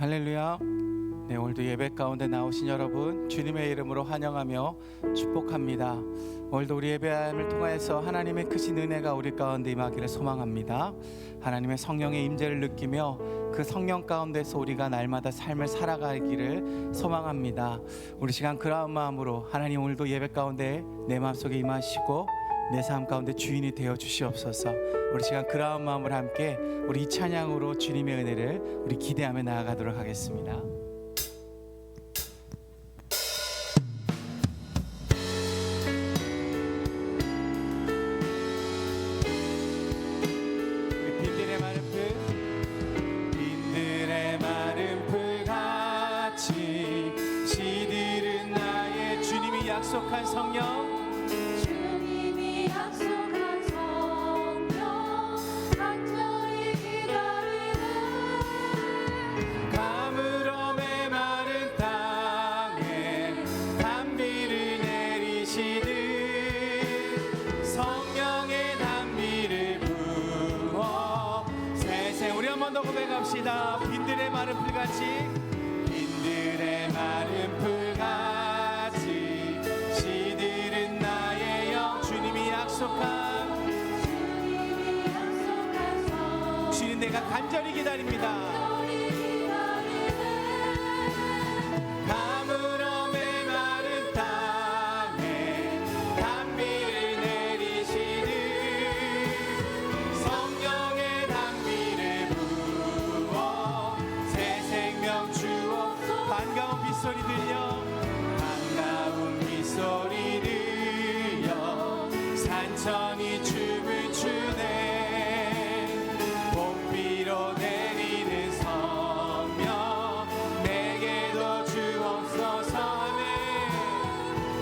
할렐루야. 네, 오늘도 예배 가운데 나오신 여러분 주님의 이름으로 환영하며 축복합니다. 오늘도 우리 예배함을 통하여서 하나님의 크신 은혜가 우리 가운데 임하기를 소망합니다. 하나님의 성령의 임재를 느끼며 그 성령 가운데서 우리가 날마다 삶을 살아가기를 소망합니다. 우리 시간 그러한 마음으로 하나님 오늘도 예배 가운데 내 마음속에 임하시고 내 삶 가운데 주인이 되어 주시옵소서. 우리 시간 그러한 마음으로 함께 우리 이 찬양으로 주님의 은혜를 우리 기대하며 나아가도록 하겠습니다. 빈들의 마른 풀같이 시들은 나의 주님이 약속한 성령, 고백합시다. 빈들의 마른 풀같이, 빈들의 마른 풀같이 시들은 나의 영, 주님이 약속한 주님 내가 간절히 기다립니다. 소리 들려, 반가운 빗소리 들려, 산천이 춤을 추네. 봄비로 내리는 성령 내게도 주옵소서 하네.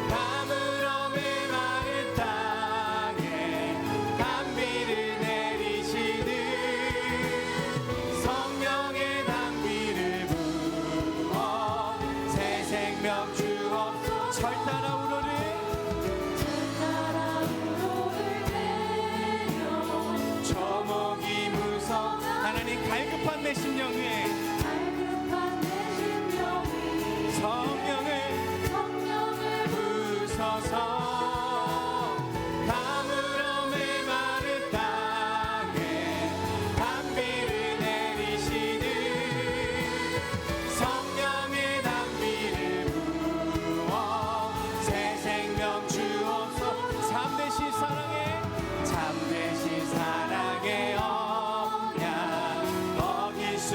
가물어 메마른 땅에 단비를 내리시듯 성령의 단비를 부어 생명 주옵소서. 절 따라 우러를 조목이 무서 하나님 갈급한 내 심령 위에 성령을 부으소서. 가물어 메마른 땅에 단비를 내리시듯 성령의 단비를 부어 새 생명 주옵소서. 참되신 사랑에 참되신 사랑의 언약 어길 수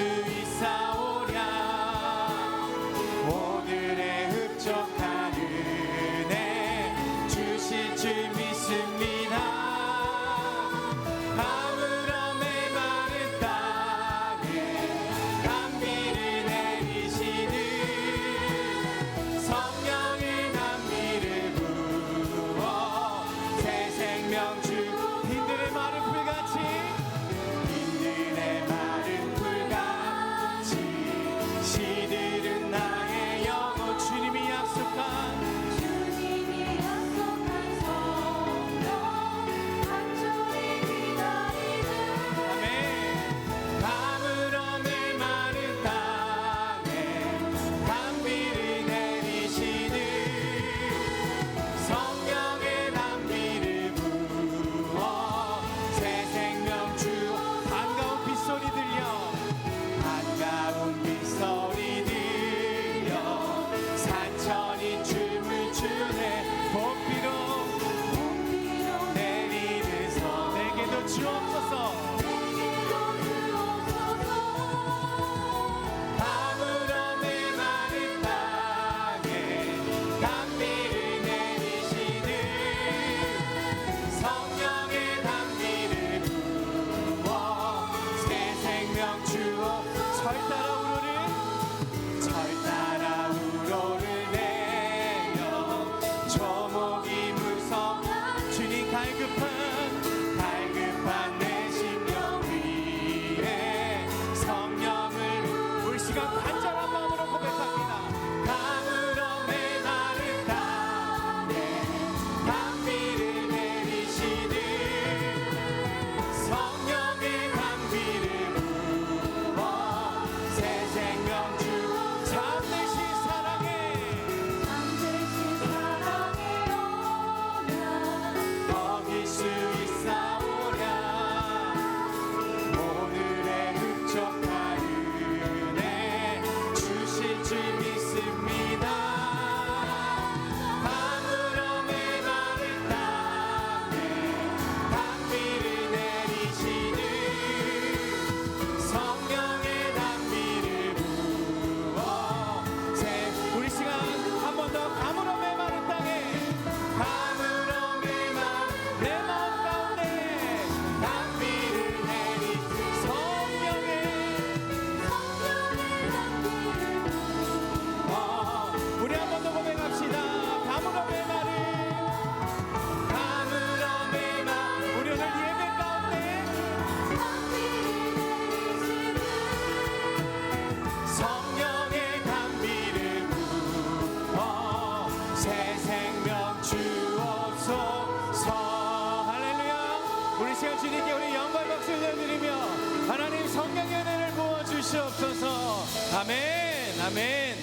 주시옵소서. 아멘. 아멘.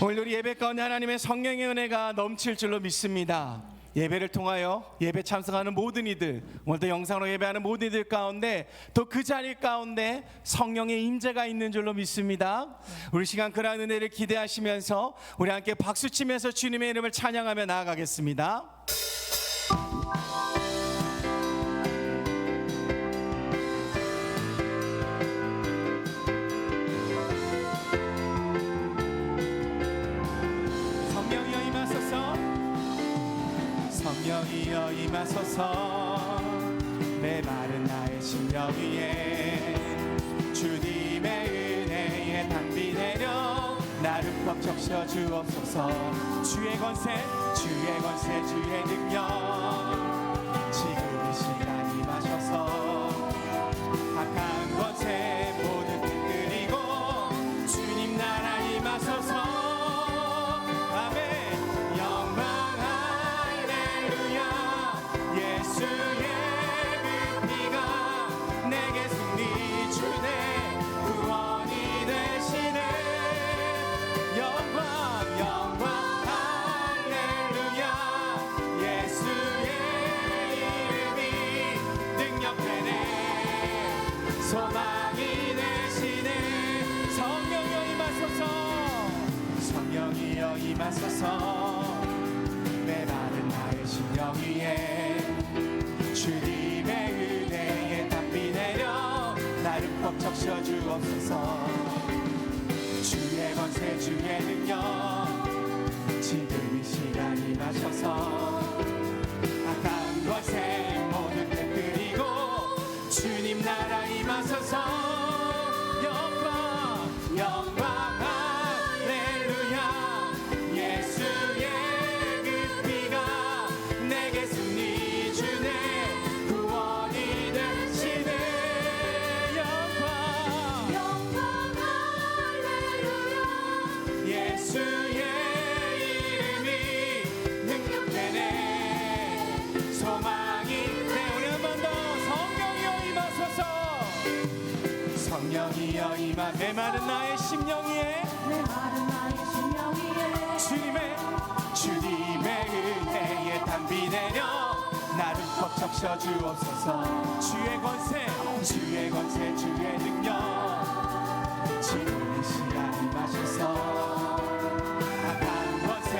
오늘 우리 예배 가운데 하나님의 성령의 은혜가 넘칠 줄로 믿습니다. 예배를 통하여 예배 참석하는 모든 이들, 오늘도 영상으로 예배하는 모든 이들 가운데 또 그 자리 가운데 성령의 임재가 있는 줄로 믿습니다. 우리 시간 그러한 은혜를 기대하시면서 우리 함께 박수치면서 주님의 이름을 찬양하며 나아가겠습니다. 성령이여 임하소서. 메마른 나의 심령 위에 주님의 은혜에 담비 내려 나를 퍽 적셔 주옵소서. 주의 권세 주의 능력 지금 이 시간 임하셔서 악한 권세 모두 끄리고 주님 나라 임하소서. 소망이 되시네. 성령이여 임하소서. 성령이여 임하소서. 메마른 나의 심령 위에 주님의 은혜에 담비 내려 나를 퍽 적셔 주옵소서. 주의 권세 주의 능력 지금 이 시간 임하셔서 악한 권세 모든 데 끄리고 주님 나라 임하소서. 영광 할렐루야. 예수의 그 피가 내게 승리 주네. 구원이 되시네. 영광 할렐루야. 예수의 이름이 능력되네. 소망이 돼. 우리 한 번 더. 성령이여 임하. 메마른 나의 심령 위에 주님의 은혜에 담비 내려 나를 퍽 적셔 주옵소서. 주의 권세 주의 능력 지금 이 시간 임하셔서 악한 권세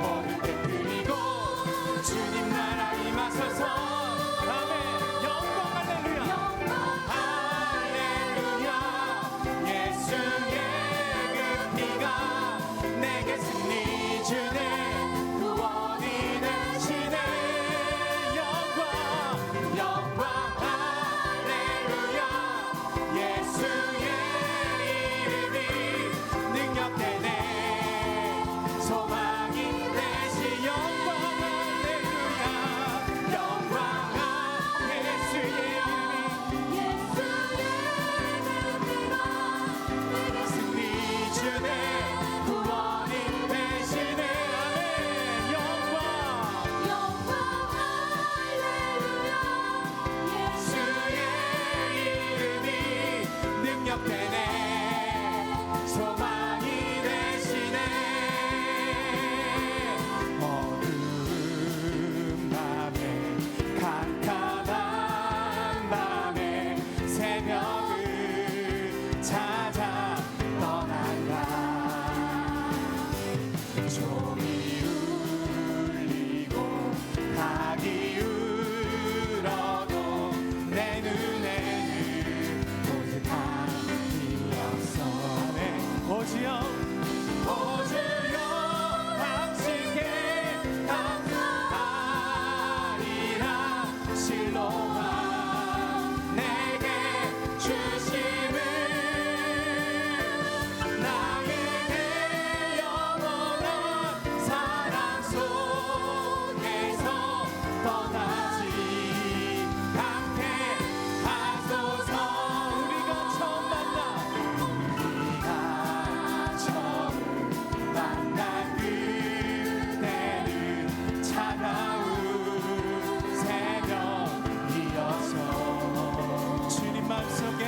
모든 데 끄리고 주님 나라 임하소서. 주님 마음속에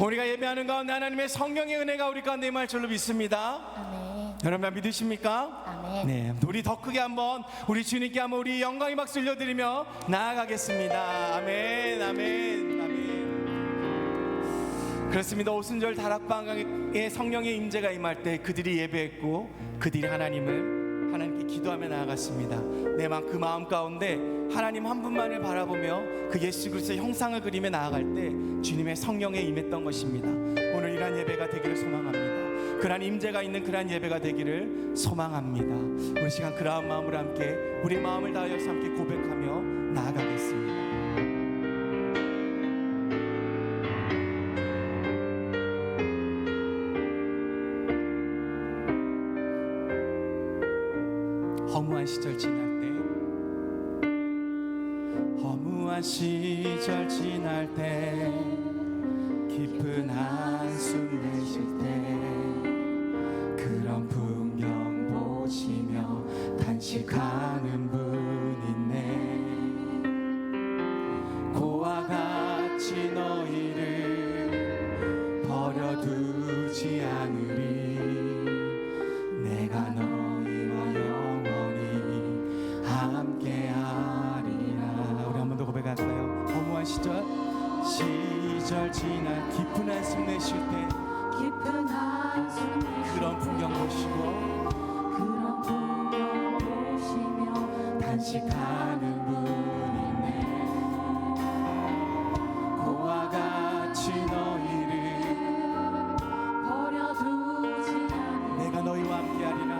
우리가 예배하는 가운데 하나님의 성령의 은혜가 우리 가운데 임할 줄로 믿습니다. 아멘. 여러분 믿으십니까? 아멘. 네, 우리 더 크게 한번 우리 주님께 한번 우리 영광의 박수 올려드리며 나아가겠습니다. 아멘, 아멘, 아멘. 그렇습니다. 오순절 다락방에 성령의 임재가 임할 때 그들이 예배했고 그들이 하나님께 기도하며 나아갔습니다. 내 그 마음 가운데 하나님 한 분만을 바라보며 그 예수 그리스도의 형상을 그리며 나아갈 때 주님의 성령에 임했던 것입니다. 오늘 이러한 예배가 되기를 소망합니다. 그러한 임재가 있는 그러한 예배가 되기를 소망합니다. 우리 시간 그러한 마음으로 함께 우리 마음을 다하여서 함께 고백하며 나아가겠습니다. 허무한 시절 지날 때, 허무한 시절 지날 때, 깊은 한숨 내쉴 때, 그런 풍경 보시며 단식하는 분 있네. 고와 같이 너희를 버려두지 않으리. 내가 너희와 영원히 함께하리라. 우리 한 번 더 고백할까요? 허무한 시절 지날 깊은 한숨 내쉴 때, 깊은 한숨 그런 풍경 보시고 그런 풍경 보시며 단식하는 분이네. 고와 같이 너희를 버려두지 않으리. 내가 너희와 함께하리라.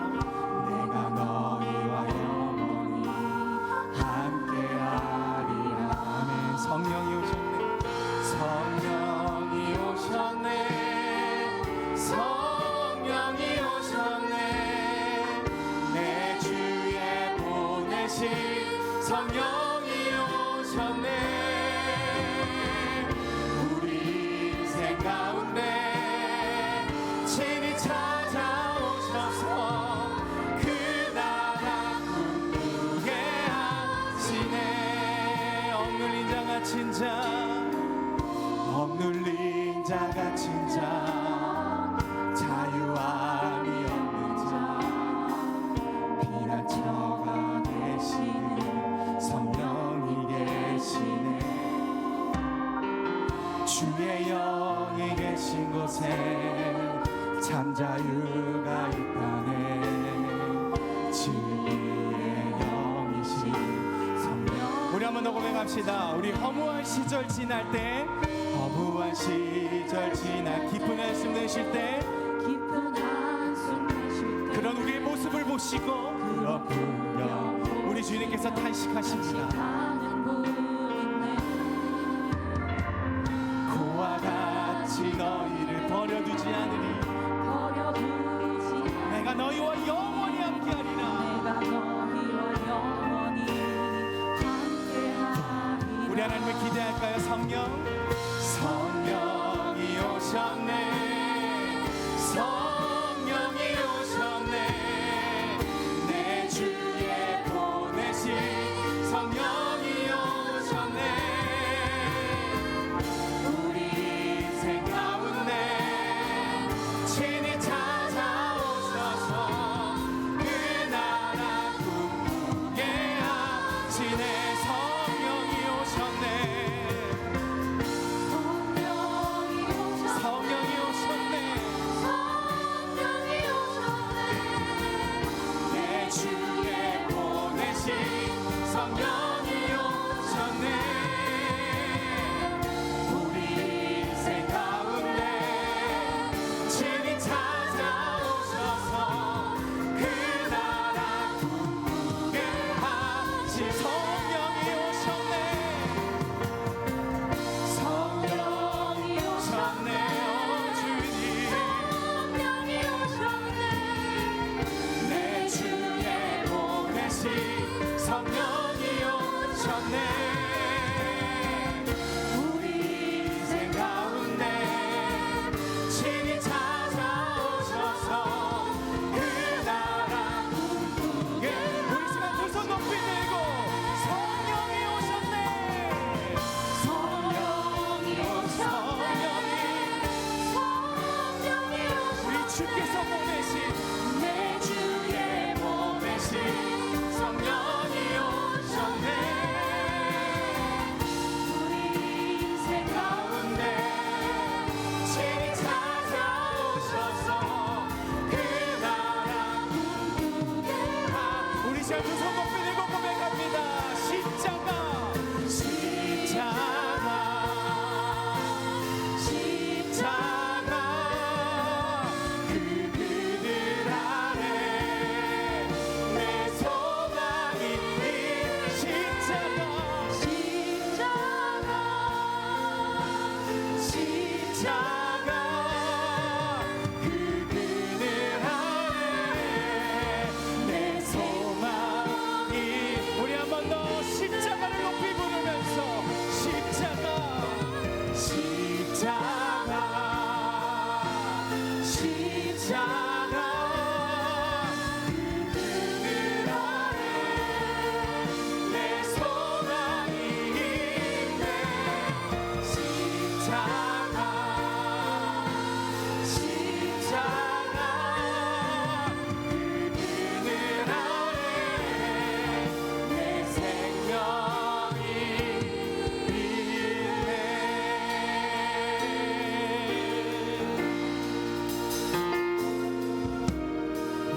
내가 너희와 영원히 함께하리라. 아멘. 성령이 오셨네. 성령이 오셨네. 성령이 오셨네. 내 주에 보내신 성령이 오셨네. 우리 인생 가운데 친히 찾아오셔서 그 나라 꿈꾸게 하시네. 억눌린 자 갇힌 자, 억눌린 자 갇힌 자, 자유함이 없는 자, 피난처가 되시는 성령이 계시네. 주의 영이 계신 곳에 참 자유가 있다네. 진리의 영이신 성령. 우리 한번 더 고백합시다. 우리 허무한 시절 지날 때, 허무한 시절 지날 깊은 한숨 내쉴 때, 깊은 한숨 내쉴 때 그런 우리의 모습을 보시고 그런 풍경 우리 주님께서 탄식하십니다. 하는 분 있네. 고와 같이 너희를 버려두지 않으리. 버려두지 내가 너희와 영원히 함께하리라. 내가 너희와 영원히 함께하리라. 우리 하나님을 기대할까요? 성령이 오셨네. 성령이 오셨네. 내 주에 보내신 성령이 오셨네. 우리 인생 가운데 친히 찾아오셔서 그 나라 꿈꾸게 하시네. 성령이 오셨네. 성령이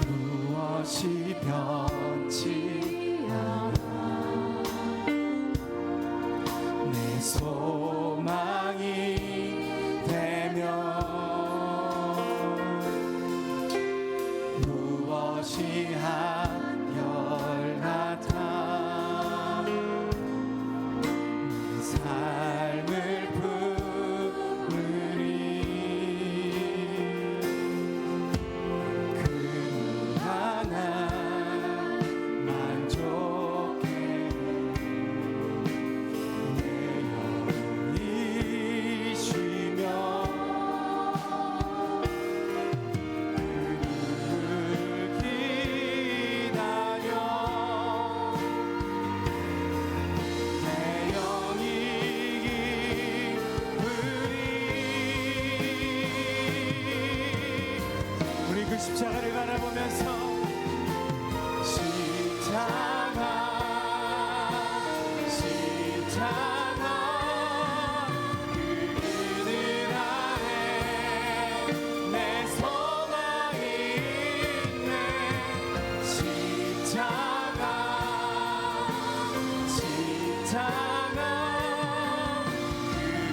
무엇이 변치 않아 내 소망이 되면 무엇이 한결같아 내 삶을 부르니 그 하나 만족해 내 영이 쉬며 그를 기다려 내 영이 기쁘리 우리 그 십자가를 바라보면서 십자가 그늘 아래 내 소망이 있네 십자가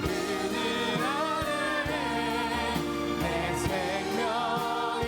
그늘 아래 내 생명이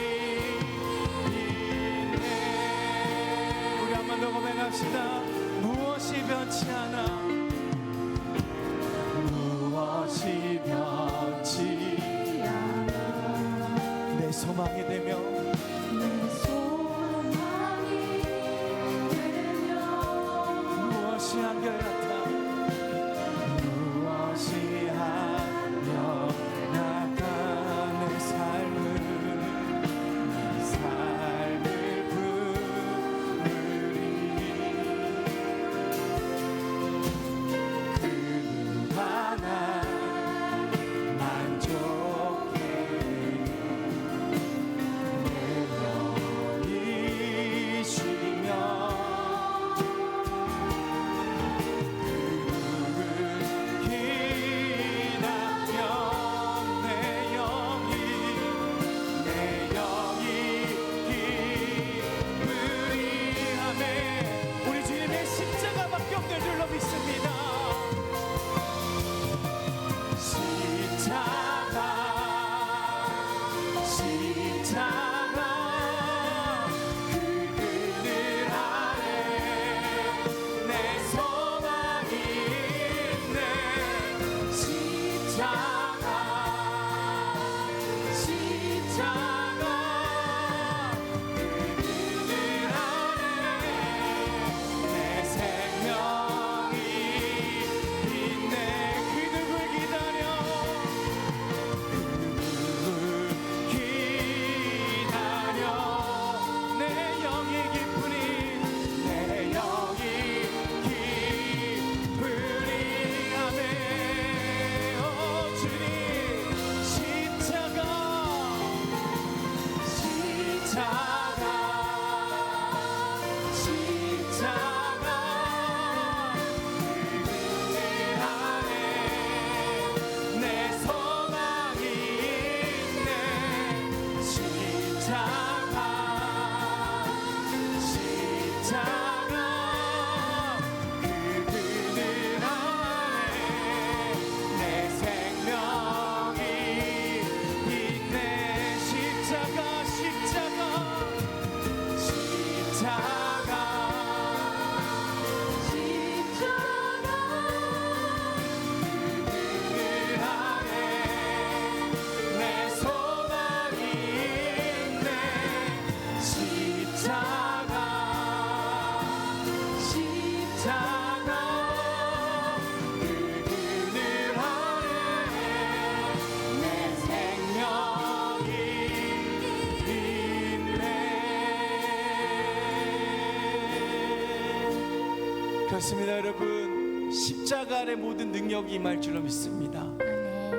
그렇습니다. 여러분, 십자가 안에 모든 능력이 임할 줄로 믿습니다.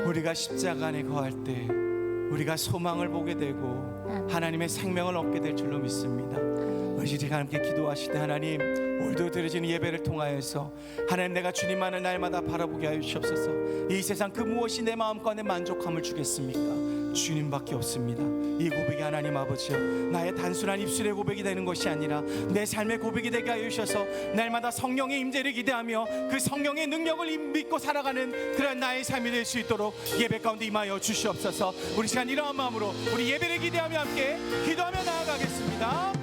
우리가 십자가 안에 거할 때 우리가 소망을 보게 되고 하나님의 생명을 얻게 될 줄로 믿습니다. 우리 함께 기도하시되, 하나님, 오늘도 드려지는 예배를 통하여서 하나님, 내가 주님만을 날마다 바라보게 하여 주시옵소서. 이 세상 그 무엇이 내 마음과 내 만족함을 주겠습니까? 주님밖에 없습니다. 이 고백이 하나님 아버지여, 나의 단순한 입술의 고백이 되는 것이 아니라 내 삶의 고백이 되게 하여 주셔서 날마다 성령의 임재를 기대하며 그 성령의 능력을 믿고 살아가는 그런 나의 삶이 될 수 있도록 예배 가운데 임하여 주시옵소서. 우리 시간 이러한 마음으로 우리 예배를 기대하며 함께 기도하며 나아가겠습니다.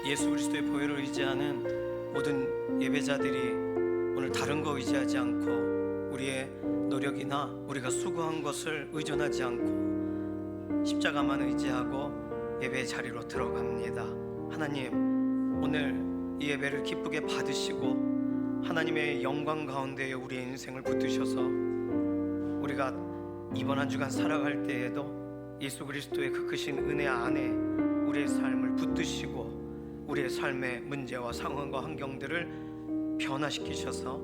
예수 그리스도의 보혈을 의지하는 모든 예배자들이 오늘 다른 거 의지하지 않고 우리의 노력이나 우리가 수고한 것을 의존하지 않고 십자가만 의지하고 예배의 자리로 들어갑니다. 하나님, 오늘 이 예배를 기쁘게 받으시고 하나님의 영광 가운데에 우리의 인생을 붙드셔서 우리가 이번 한 주간 살아갈 때에도 예수 그리스도의 그 크신 은혜 안에 우리의 삶을 붙드시고 우리의 삶의 문제와 상황과 환경들을 변화시키셔서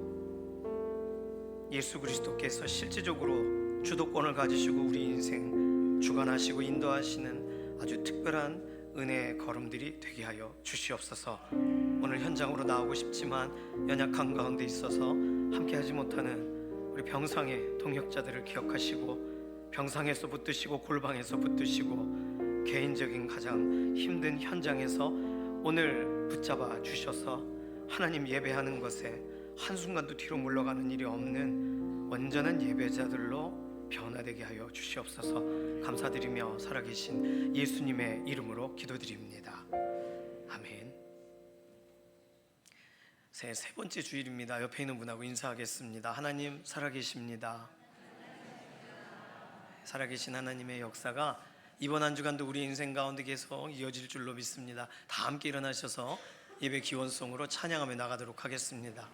예수 그리스도께서 실질적으로 주도권을 가지시고 우리 인생 주관하시고 인도하시는 아주 특별한 은혜의 걸음들이 되게 하여 주시옵소서. 오늘 현장으로 나오고 싶지만 연약한 가운데 있어서 함께하지 못하는 우리 병상의 동역자들을 기억하시고 병상에서 붙드시고 골방에서 붙드시고 개인적인 가장 힘든 현장에서 오늘 붙잡아 주셔서 하나님 예배하는 것에 한순간도 뒤로 물러가는 일이 없는 온전한 예배자들로 변화되게 하여 주시옵소서. 감사드리며 살아계신 예수님의 이름으로 기도드립니다. 아멘. 세 번째 주일입니다. 옆에 있는 분하고 인사하겠습니다. 하나님 살아계십니다. 살아계신 하나님의 역사가 이번 한 주간도 우리 인생 가운데 계속 이어질 줄로 믿습니다. 다 함께 일어나셔서 예배 기원송으로 찬양하며 나가도록 하겠습니다.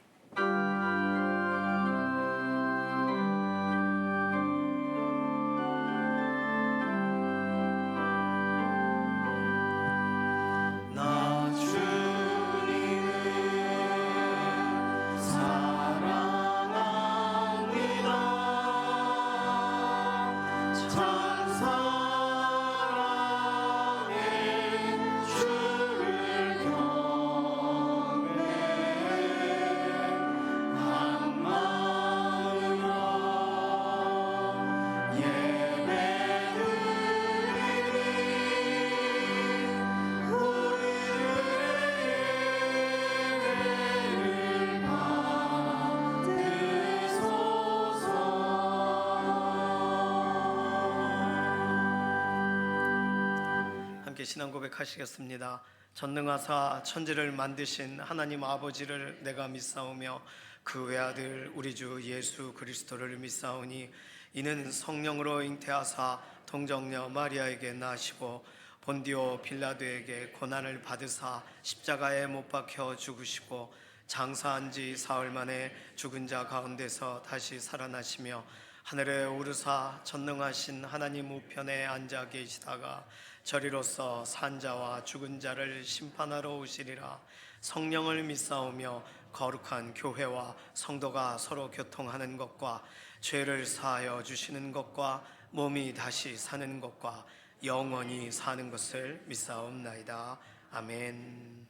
신앙 고백하시겠습니다. 전능하사 천지를 만드신 하나님 아버지를 내가 믿사오며 그 외아들 우리 주 예수 그리스도를 믿사오니 이는 성령으로 잉태하사 동정녀 마리아에게 나시고 본디오 빌라도에게 고난을 받으사 십자가에 못 박혀 죽으시고 장사한 지 사흘 만에 죽은 자 가운데서 다시 살아나시며 하늘에 오르사 전능하신 하나님 우편에 앉아 계시다가 저리로서 산 자와 죽은 자를 심판하러 오시리라. 성령을 믿사오며 거룩한 교회와 성도가 서로 교통하는 것과 죄를 사하여 주시는 것과 몸이 다시 사는 것과 영원히 사는 것을 믿사옵나이다. 아멘.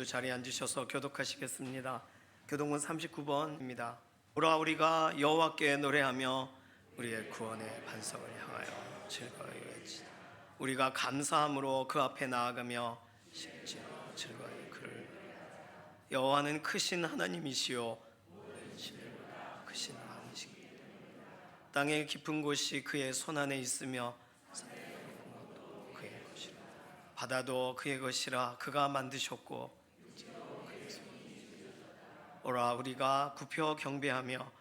자리에 앉으셔서 교독하시겠습니다. 교독문 39번입니다. 오라 우리가 여호와께 노래하며 우리의 구원의 반석을 향하여 즐거이 외치자. 우리가 감사함으로 그 앞에 나아가며 실제로 즐거이 그를 여호와는 크신 하나님이시요 크신 왕이십니다. 땅의 깊은 곳이 그의 손안에 있으며 그의 것이라. 바다도 그의 것이라. 그가 만드셨고 오라 우리가 굽혀 경배하며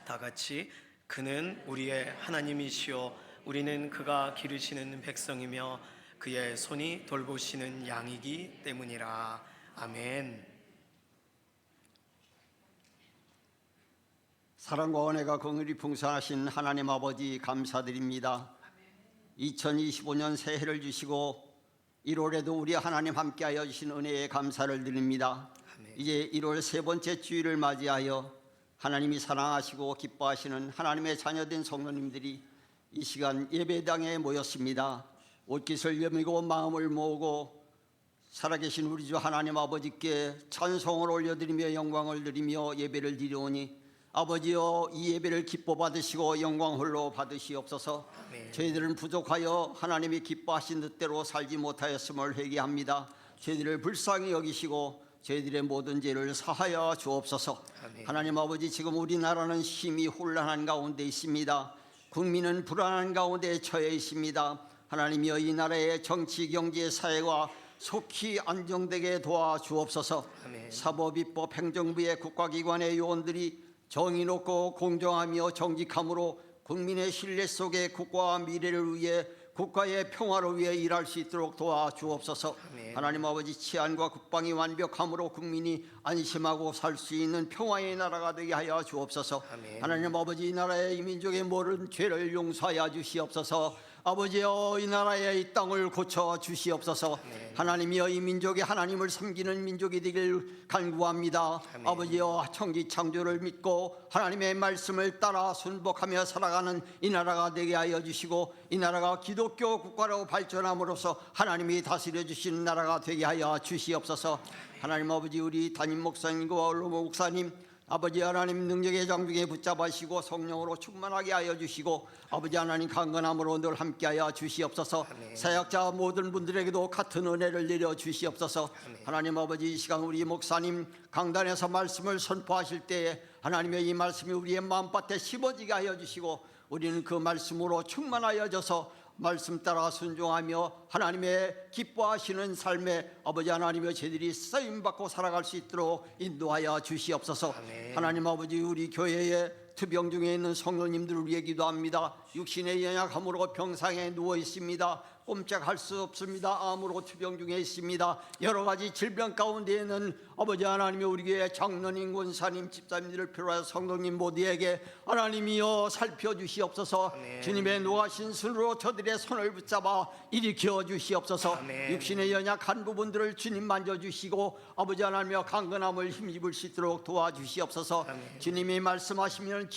다 같이 그는 우리의 하나님이시요 우리는 그가 기르시는 백성이며 그의 손이 돌보시는 양이기 때문이라. 아멘. 사랑과 은혜가 긍휼이 풍성하신 하나님 아버지 감사드립니다. 2025년 새해를 주시고 1월에도 우리 하나님 함께하여 주신 은혜에 감사를 드립니다. 이제 1월 세 번째 주일을 맞이하여 하나님이 사랑하시고 기뻐하시는 하나님의 자녀된 성도님들이 이 시간 예배당에 모였습니다. 옷깃을 여미고 마음을 모으고 살아계신 우리 주 하나님 아버지께 찬송을 올려드리며 영광을 드리며 예배를 드리오니 아버지여 이 예배를 기뻐 받으시고 영광 홀로 받으시옵소서. 저희들은 부족하여 하나님이 기뻐하신 뜻대로 살지 못하였음을 회개합니다. 저희들을 불쌍히 여기시고 저희들의 모든 죄를 사하여 주옵소서. 하나님 아버지, 지금 우리나라는 심히 혼란한 가운데 있습니다. 국민은 불안한 가운데 처해 있습니다. 하나님이여 이 나라의 정치, 경제, 사회가 속히 안정되게 도와주옵소서. 사법, 입법, 행정부의 국가기관의 요원들이 정의롭고 공정하며 정직함으로 국민의 신뢰 속에 국가와 미래를 위해 국가의 평화를 위해 일할 수 있도록 도와주옵소서. 하나님 아버지, 치안과 국방이 완벽함으로 국민이 안심하고 살 수 있는 평화의 나라가 되게 하여 주옵소서. 하나님 아버지, 이 나라의 이 민족의 모든 죄를 용서하여 주시옵소서. 아버지여 이 나라의 이 땅을 고쳐 주시옵소서. 하나님이여 이 민족이 하나님을 섬기는 민족이 되길 간구합니다. 아버지여 천지 창조를 믿고 하나님의 말씀을 따라 순복하며 살아가는 이 나라가 되게 하여 주시고 이 나라가 기독교 국가로 발전함으로써 하나님이 다스려 주시는 나라가 되게 하여 주시옵소서. 하나님 아버지, 우리 담임 목사님과 원로모 목사님 아버지 하나님 능력의 장중에 붙잡으시고 성령으로 충만하게 하여 주시고 아버지 하나님 강건함으로 늘 함께하여 주시옵소서. 사역자 모든 분들에게도 같은 은혜를 내려 주시옵소서. 하나님 아버지, 이 시간 우리 목사님 강단에서 말씀을 선포하실 때에 하나님의 이 말씀이 우리의 마음밭에 심어지게 하여 주시고 우리는 그 말씀으로 충만하여져서 말씀 따라 순종하며 하나님의 기뻐하시는 삶에 아버지 하나님의 저희들이 쓰임받고 살아갈 수 있도록 인도하여 주시옵소서. 하나님 아버지, 우리 교회에 투병 중에 있는 성도님들을 위해 기도합니다. 육신의 연약함으로 병상에 누워 있습니다. 꼼짝할 수 없습니다. 암으로 투병 중에 있습니다. 여러 가지 질병 가운데에는 아버지 하나님이 우리 교회 장로님, 권사님, 집사님들을 필요하여 성도님 모두에게 하나님이여 살펴주시옵소서. 주님의 노하신 손으로 저들의 손을 붙잡아 일으켜 주시옵소서. 육신의 연약한 부분들을 주님 만져주시고 아버지 하나님의 강건함을 힘입을 수 있도록 도와주시옵소서. 주님이 말씀하시면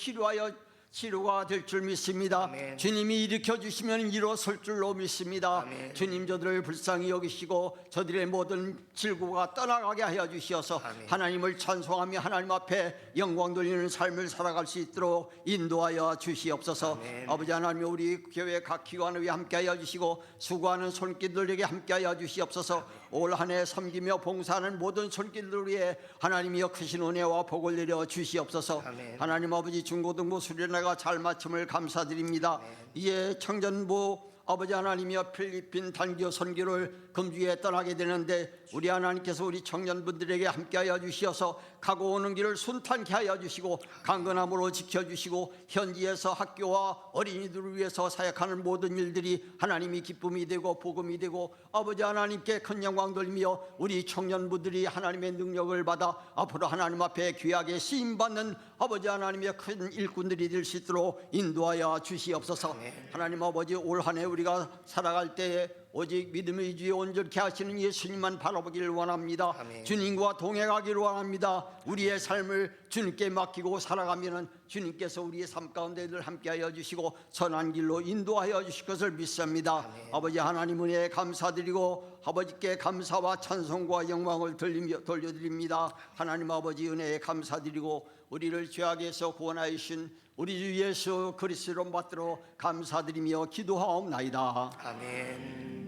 치료가 될 줄 믿습니다. 주님이 일으켜 주시면 일어설 줄로 믿습니다. 주님 저들을 불쌍히 여기시고 저들의 모든 질고가 떠나가게 하여 주시어서 하나님을 찬송하며 하나님 앞에 영광 돌리는 삶을 살아갈 수 있도록 인도하여 주시옵소서. 아버지 하나님, 우리 교회 각 기관을 위해 함께하여 주시고 수고하는 손길들에게 함께하여 주시옵소서. 올 한 해 섬기며 봉사하는 모든 손길들 위해 하나님이여 크신 은혜와 복을 내려 주시옵소서. 하나님 아버지, 중고등부 수련회가 잘 마침을 감사드립니다. 이제 청년부 아버지 하나님이여 필리핀 단교 선교를 금주에 떠나게 되는데 우리 하나님께서 우리 청년분들에게 함께하여 주시어서 가고 오는 길을 순탄케 하여 주시고 강건함으로 지켜주시고 현지에서 학교와 어린이들을 위해서 사역하는 모든 일들이 하나님이 기쁨이 되고 복음이 되고 아버지 하나님께 큰 영광 돌리며 우리 청년분들이 하나님의 능력을 받아 앞으로 하나님 앞에 귀하게 쓰임받는 아버지 하나님의 큰 일꾼들이 될 수 있도록 인도하여 주시옵소서. 하나님 아버지, 올 한 해 우리가 살아갈 때에 오직 믿음의 주에 온전케 하시는 예수님만 바라보기를 원합니다. 아멘. 주님과 동행하기를 원합니다. 우리의 삶을 주님께 맡기고 살아가면 주님께서 우리의 삶 가운데 늘 함께하여 주시고 선한 길로 인도하여 주실 것을 믿습니다. 아버지 하나님 은혜에 감사드리고 아버지께 감사와 찬송과 영광을 돌려드립니다. 하나님 아버지 은혜에 감사드리고 우리를 죄악에서 구원하신 우리 주 예수 그리스도로 받들어 감사드리며 기도하옵나이다. 아멘.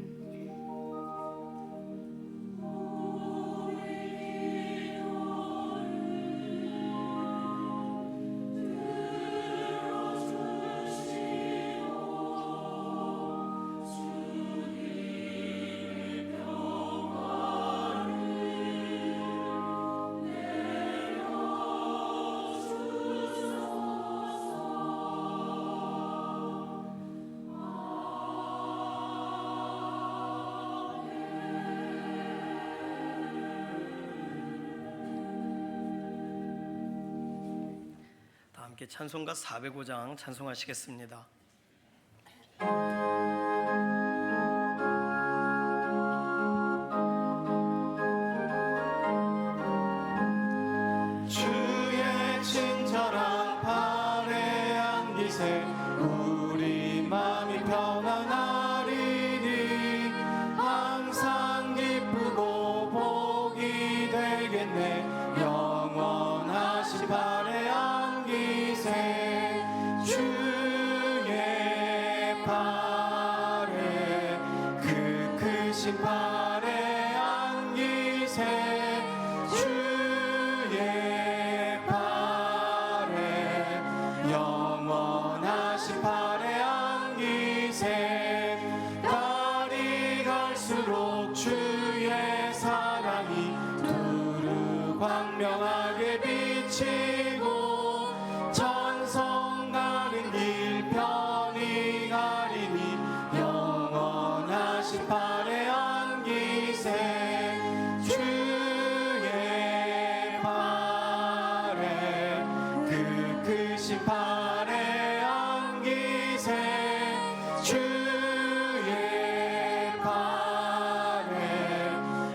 다 함께 찬송가 405장 찬송하시겠습니다. 주의 친절한 팔에 안기세 우리 마음이 평안하리니 항상 기쁘고 복이 되겠네. 영원하신 팔에 안기세 주의 팔에 그 크신 팔에 안기세 주의 팔에 영원하신 팔에 안기세 달이 갈수록 주의 사랑이 두루 광명하게 비치고 천성 가는 길 편히 가리니 영원하신 팔에 안기세 주의 팔에 그 크신 팔에 안기세 주의 팔에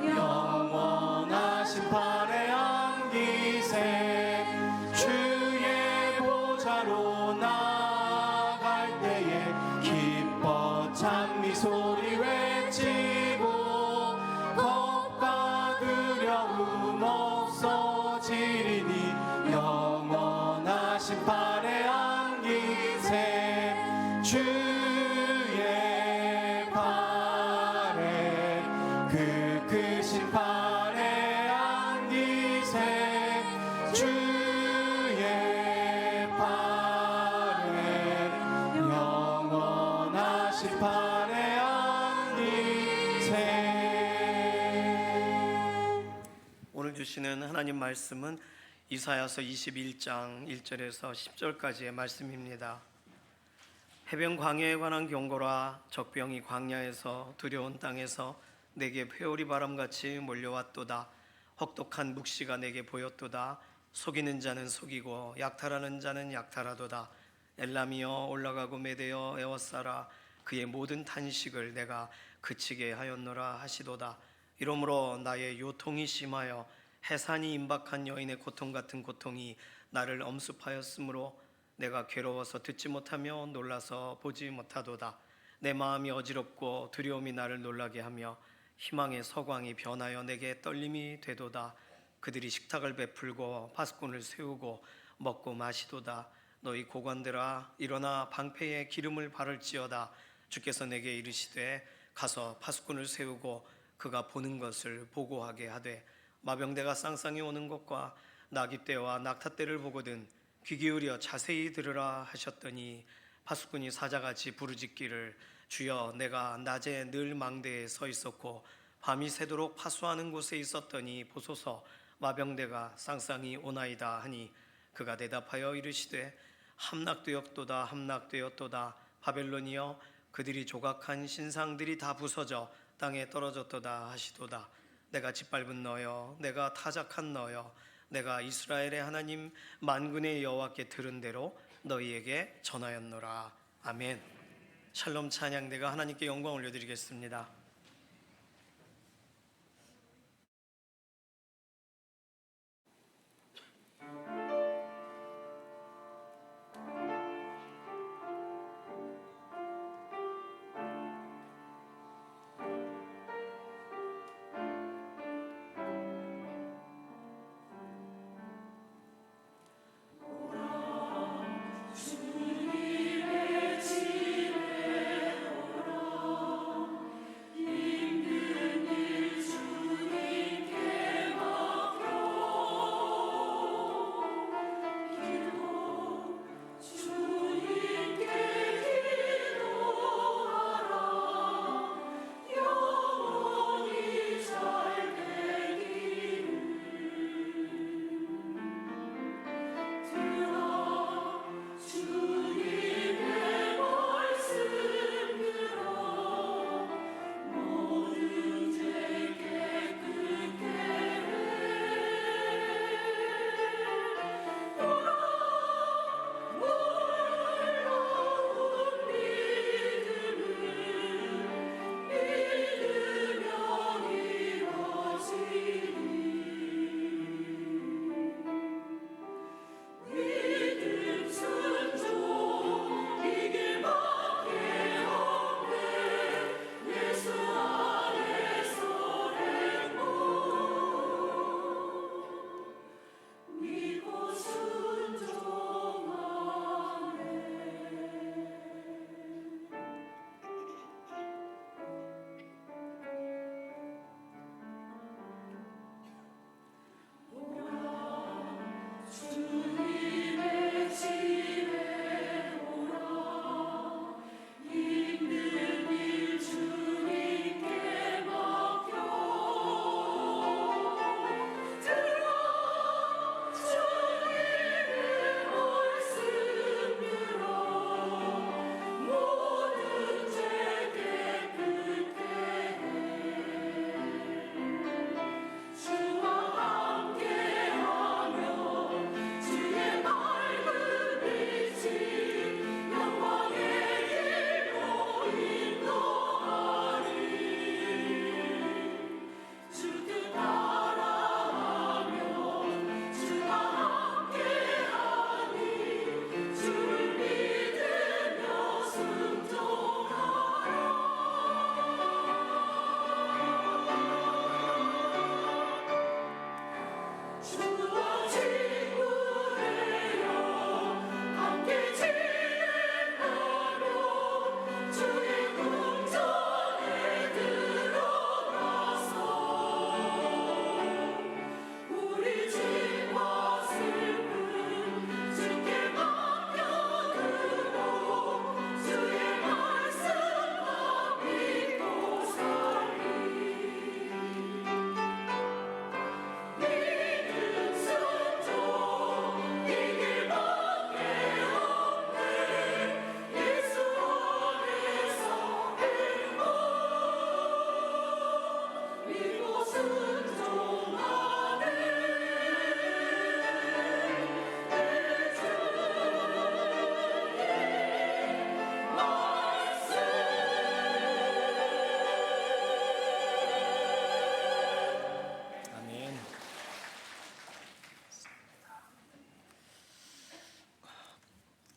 영원하신 팔에 안기세 주의 보좌로 나아갈 때에 기뻐 찬미 소리 외치고 겁과 두려움 없어지리니 영원하신 팔에 안기세 주의 팔에 그 크신 팔에 안기세 주의 팔에 영원하신 팔에 안기세. 오늘 주시는 하나님 말씀은 이사야서 21장 1절에서 10절까지의 말씀입니다. 해변 광야에 관한 경고라. 적병이 광야에서 두려운 땅에서 내게 회오리 바람같이 몰려왔도다. 혹독한 묵시가 내게 보였도다. 속이는 자는 속이고 약탈하는 자는 약탈하도다. 엘람이여 올라가고 메대여 에워싸라. 그의 모든 탄식을 내가 그치게 하였노라 하시도다. 이러므로 나의 요통이 심하여 해산이 임박한 여인의 고통 같은 고통이 나를 엄습하였으므로 내가 괴로워서 듣지 못하며 놀라서 보지 못하도다. 내 마음이 어지럽고 두려움이 나를 놀라게 하며 희망의 서광이 변하여 내게 떨림이 되도다. 그들이 식탁을 베풀고 파수꾼을 세우고 먹고 마시도다. 너희 고관들아 일어나 방패에 기름을 바를지어다. 주께서 내게 이르시되 가서 파수꾼을 세우고 그가 보는 것을 보고하게 하되 마병대가 쌍쌍이 오는 것과 나귀떼와 낙타떼를 보거든 귀 기울여 자세히 들으라 하셨더니 파수꾼이 사자같이 부르짖기를 주여 내가 낮에 늘 망대에 서 있었고 밤이 새도록 파수하는 곳에 있었더니 보소서 마병대가 쌍쌍이 오나이다 하니 그가 대답하여 이르시되 함락되었도다 함락되었도다. 바벨론이여 그들이 조각한 신상들이 다 부서져 땅에 떨어졌도다 하시도다. 내가 짓밟은 너여 내가 타작한 너여 내가 이스라엘의 하나님 만군의 여호와께 들은 대로 너희에게 전하였노라. 아멘. 샬롬 찬양대가 하나님께 영광 올려드리겠습니다.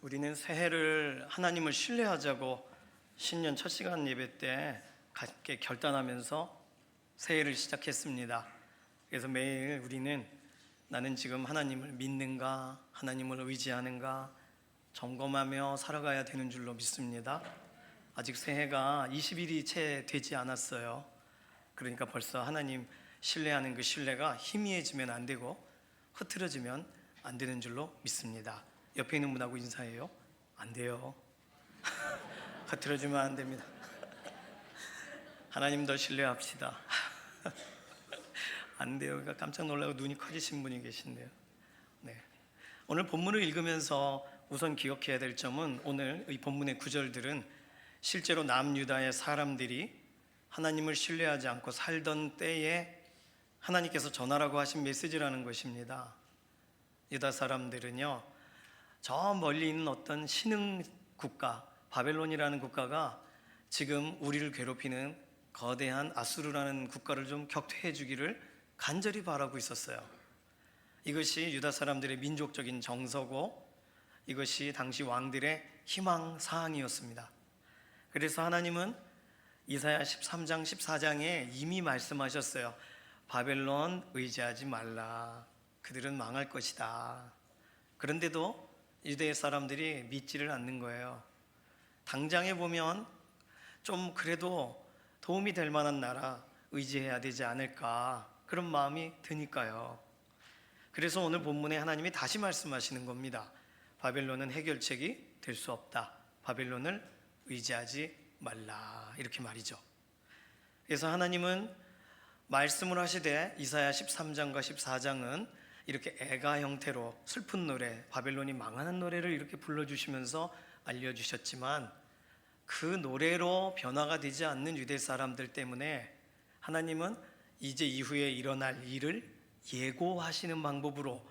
우리는 새해를 하나님을 신뢰하자고 신년 첫 시간 예배 때 함께 결단하면서 새해를 시작했습니다. 그래서 매일 우리는 나는 지금 하나님을 믿는가, 하나님을 의지하는가 점검하며 살아가야 되는 줄로 믿습니다. 아직 새해가 20일이 채 되지 않았어요. 그러니까 벌써 하나님 신뢰하는 그 신뢰가 희미해지면 안 되고 흐트러지면 안 되는 줄로 믿습니다. 옆에 있는 분하고 인사해요. 안 돼요. 흐트러지면 안 됩니다. 하나님 더 신뢰합시다. 안 돼요. 그러니까 깜짝 놀라고 눈이 커지신 분이 계신데요. 네. 오늘 본문을 읽으면서 우선 기억해야 될 점은 오늘 이 본문의 구절들은 실제로 남유다의 사람들이 하나님을 신뢰하지 않고 살던 때에 하나님께서 전하라고 하신 메시지라는 것입니다. 유다 사람들은요, 저 멀리 있는 어떤 신흥 국가 바벨론이라는 국가가 지금 우리를 괴롭히는 거대한 아수르라는 국가를 좀 격퇴해 주기를 간절히 바라고 있었어요. 이것이 유다 사람들의 민족적인 정서고 이것이 당시 왕들의 희망 사항이었습니다. 그래서 하나님은 이사야 13장 14장에 이미 말씀하셨어요. 바벨론 의지하지 말라. 그들은 망할 것이다. 그런데도 유대 사람들이 믿지를 않는 거예요. 당장에 보면 좀 그래도 도움이 될 만한 나라 의지해야 되지 않을까 그런 마음이 드니까요. 그래서 오늘 본문에 하나님이 다시 말씀하시는 겁니다. 바벨론은 해결책이 될 수 없다. 바벨론을 의지하지 말라. 이렇게 말이죠. 그래서 하나님은 말씀을 하시되 이사야 13장과 14장은 이렇게 애가 형태로 슬픈 노래, 바벨론이 망하는 노래를 이렇게 불러주시면서 알려주셨지만 그 노래로 변화가 되지 않는 유대 사람들 때문에 하나님은 이제 이후에 일어날 일을 예고하시는 방법으로,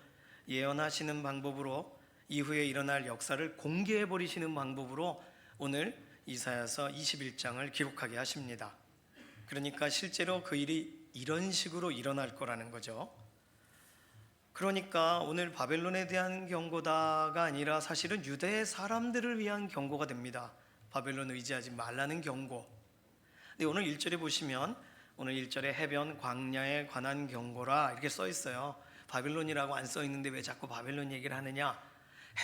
예언하시는 방법으로, 이후에 일어날 역사를 공개해 버리시는 방법으로 오늘 이사야서 21장을 기록하게 하십니다. 그러니까 실제로 그 일이 이런 식으로 일어날 거라는 거죠. 그러니까 오늘 바벨론에 대한 경고다가 아니라 사실은 유대 사람들을 위한 경고가 됩니다. 바벨론 의지하지 말라는 경고. 근데 오늘 1절에 보시면 오늘 1절에 해변 광야에 관한 경고라 이렇게 써 있어요. 바벨론이라고 안 써 있는데 왜 자꾸 바벨론 얘기를 하느냐?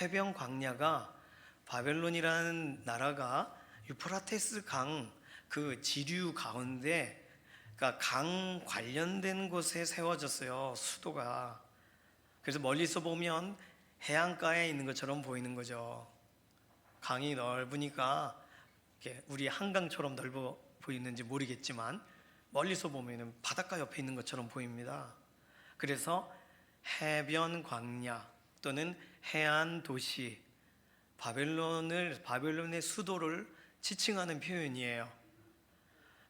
해변 광야가 바벨론이라는 나라가 유프라테스 강 그 지류 가운데, 그러니까 강 관련된 곳에 세워졌어요. 수도가. 그래서 멀리서 보면 해안가에 있는 것처럼 보이는 거죠. 강이 넓으니까 이렇게 우리 한강처럼 넓어 보이는지 모르겠지만 멀리서 보면은 바닷가 옆에 있는 것처럼 보입니다. 그래서 해변 광야 또는 해안 도시, 바벨론의 수도를 지칭하는 표현이에요.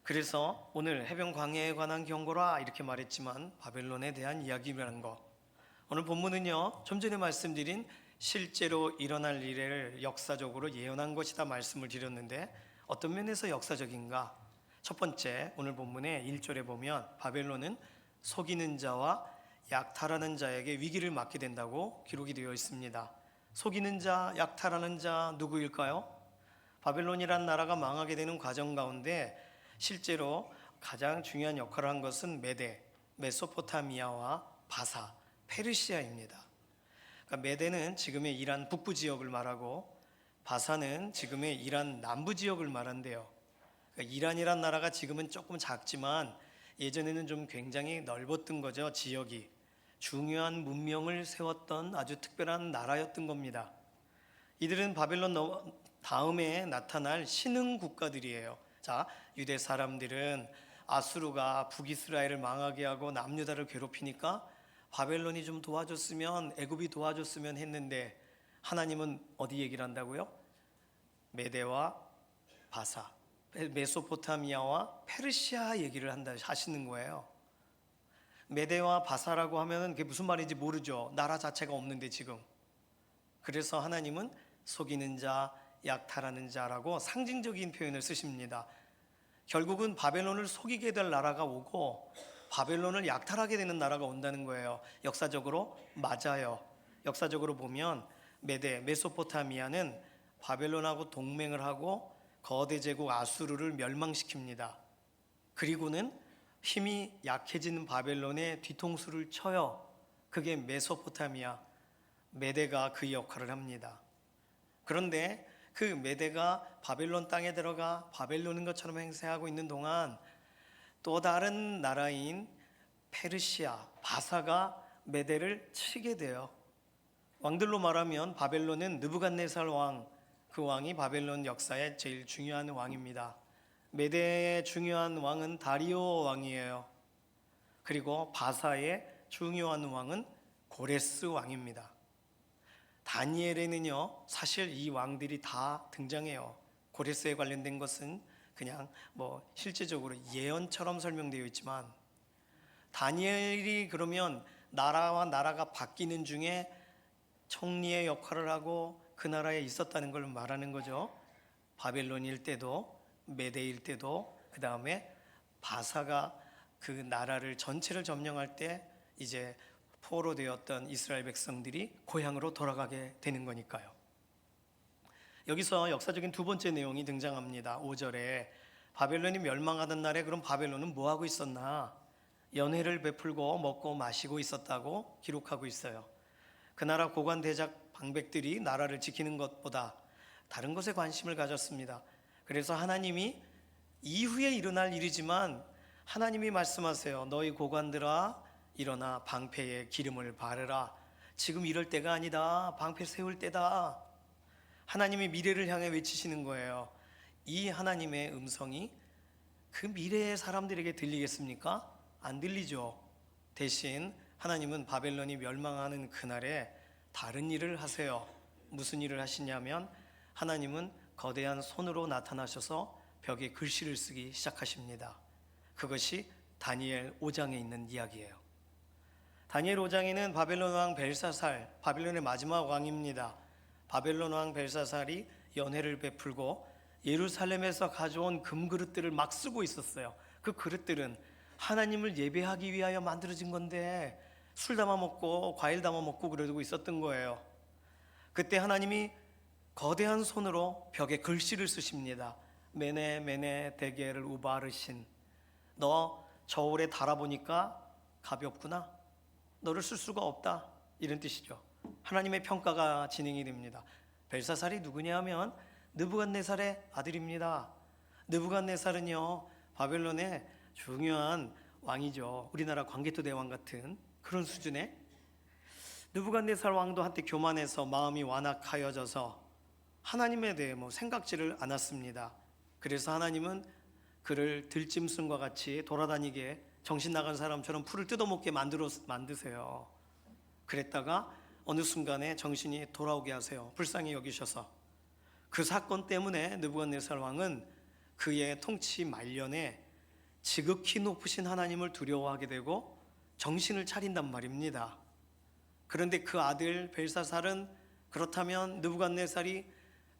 그래서 오늘 해변 광야에 관한 경고라 이렇게 말했지만 바벨론에 대한 이야기라는 거. 오늘 본문은요, 좀 전에 말씀드린 실제로 일어날 일을 역사적으로 예언한 것이다 말씀을 드렸는데 어떤 면에서 역사적인가? 첫 번째, 오늘 본문의 1절에 보면 바벨론은 속이는 자와 약탈하는 자에게 위기를 맞게 된다고 기록이 되어 있습니다. 속이는 자, 약탈하는 자 누구일까요? 바벨론이라는 나라가 망하게 되는 과정 가운데 실제로 가장 중요한 역할을 한 것은 메소포타미아와 바사, 페르시아입니다. 그러니까 메대는 지금의 이란 북부 지역을 말하고 바사는 지금의 이란 남부 지역을 말한대요. 그러니까 이란이란 나라가 지금은 조금 작지만 예전에는 좀 굉장히 넓었던 거죠. 지역이 중요한 문명을 세웠던 아주 특별한 나라였던 겁니다. 이들은 바벨론 다음에 나타날 신흥 국가들이에요. 자, 유대 사람들은 아수르가 북이스라엘을 망하게 하고 남유다를 괴롭히니까 바벨론이 좀 도와줬으면, 애굽이 도와줬으면 했는데 하나님은 어디 얘기를 한다고요? 메대와 바사, 메소포타미아와 페르시아 얘기를 하시는 거예요. 메대와 바사라고 하면은 그게 무슨 말인지 모르죠. 나라 자체가 없는데 지금. 그래서 하나님은 속이는 자, 약탈하는 자라고 상징적인 표현을 쓰십니다. 결국은 바벨론을 속이게 될 나라가 오고 바벨론을 약탈하게 되는 나라가 온다는 거예요. 역사적으로 맞아요. 역사적으로 보면 메소포타미아는 바벨론하고 동맹을 하고 거대 제국 아수르를 멸망시킵니다. 그리고는 힘이 약해지는 바벨론의 뒤통수를 쳐요. 그게 메소포타미아, 메대가 그 역할을 합니다. 그런데 그 메대가 바벨론 땅에 들어가 바벨론인 것처럼 행세하고 있는 동안 또 다른 나라인 페르시아, 바사가 메대를 치게 돼요. 왕들로 말하면 바벨론은 느부갓네살 왕, 그 왕이 바벨론 역사의 제일 중요한 왕입니다. 메대의 중요한 왕은 다리오 왕이에요. 그리고 바사의 중요한 왕은 고레스 왕입니다. 다니엘에는요, 사실 이 왕들이 다 등장해요. 고레스에 관련된 것은 그냥 실제적으로 예언처럼 설명되어 있지만, 다니엘이 그러면 나라와 나라가 바뀌는 중에 총리의 역할을 하고 그 나라에 있었다는 걸 말하는 거죠. 바벨론일 때도 메대일 때도, 그 다음에 바사가 그 나라를 전체를 점령할 때 이제 포로되었던 이스라엘 백성들이 고향으로 돌아가게 되는 거니까요. 여기서 역사적인 두 번째 내용이 등장합니다. 5절에 바벨론이 멸망하던 날에 그럼 바벨론은 뭐 하고 있었나? 연회를 베풀고 먹고 마시고 있었다고 기록하고 있어요. 그 나라 고관 대작 방백들이 나라를 지키는 것보다 다른 것에 관심을 가졌습니다. 그래서 하나님이 이후에 일어날 일이지만 하나님이 말씀하세요. 너희 고관들아 일어나 방패에 기름을 바르라. 지금 이럴 때가 아니다. 방패 세울 때다. 하나님이 미래를 향해 외치시는 거예요. 이 하나님의 음성이 그 미래의 사람들에게 들리겠습니까? 안 들리죠. 대신 하나님은 바벨론이 멸망하는 그날에 다른 일을 하세요. 무슨 일을 하시냐면 하나님은 거대한 손으로 나타나셔서 벽에 글씨를 쓰기 시작하십니다. 그것이 다니엘 5장에 있는 이야기예요. 다니엘 5장에는 바벨론 왕 벨사살, 바벨론의 마지막 왕입니다. 바벨론 왕 벨사살이 연회를 베풀고 예루살렘에서 가져온 금그릇들을 막 쓰고 있었어요. 그 그릇들은 하나님을 예배하기 위하여 만들어진 건데 술 담아 먹고 과일 담아 먹고 그러고 있었던 거예요. 그때 하나님이 거대한 손으로 벽에 글씨를 쓰십니다. 메네 메네 데게를 우바르신, 너 저울에 달아보니까 가볍구나. 너를 쓸 수가 없다. 이런 뜻이죠. 하나님의 평가가 진행이 됩니다. 벨사살이 누구냐 하면 느부갓네살의 아들입니다. 느부갓네살은요, 바벨론의 중요한 왕이죠. 우리나라 광개토 대왕 같은 그런 수준의. 느부갓네살 왕도 한때 교만해서 마음이 완악하여져서 하나님에 대해 생각지를 않았습니다. 그래서 하나님은 그를 들짐승과 같이 돌아다니게 정신 나간 사람처럼 풀을 뜯어먹게 만드세요. 그랬다가 어느 순간에 정신이 돌아오게 하세요. 불쌍히 여기셔서. 그 사건 때문에 느부갓네살 왕은 그의 통치 말년에 지극히 높으신 하나님을 두려워하게 되고 정신을 차린단 말입니다. 그런데 그 아들 벨사살은 그렇다면 느부갓네살이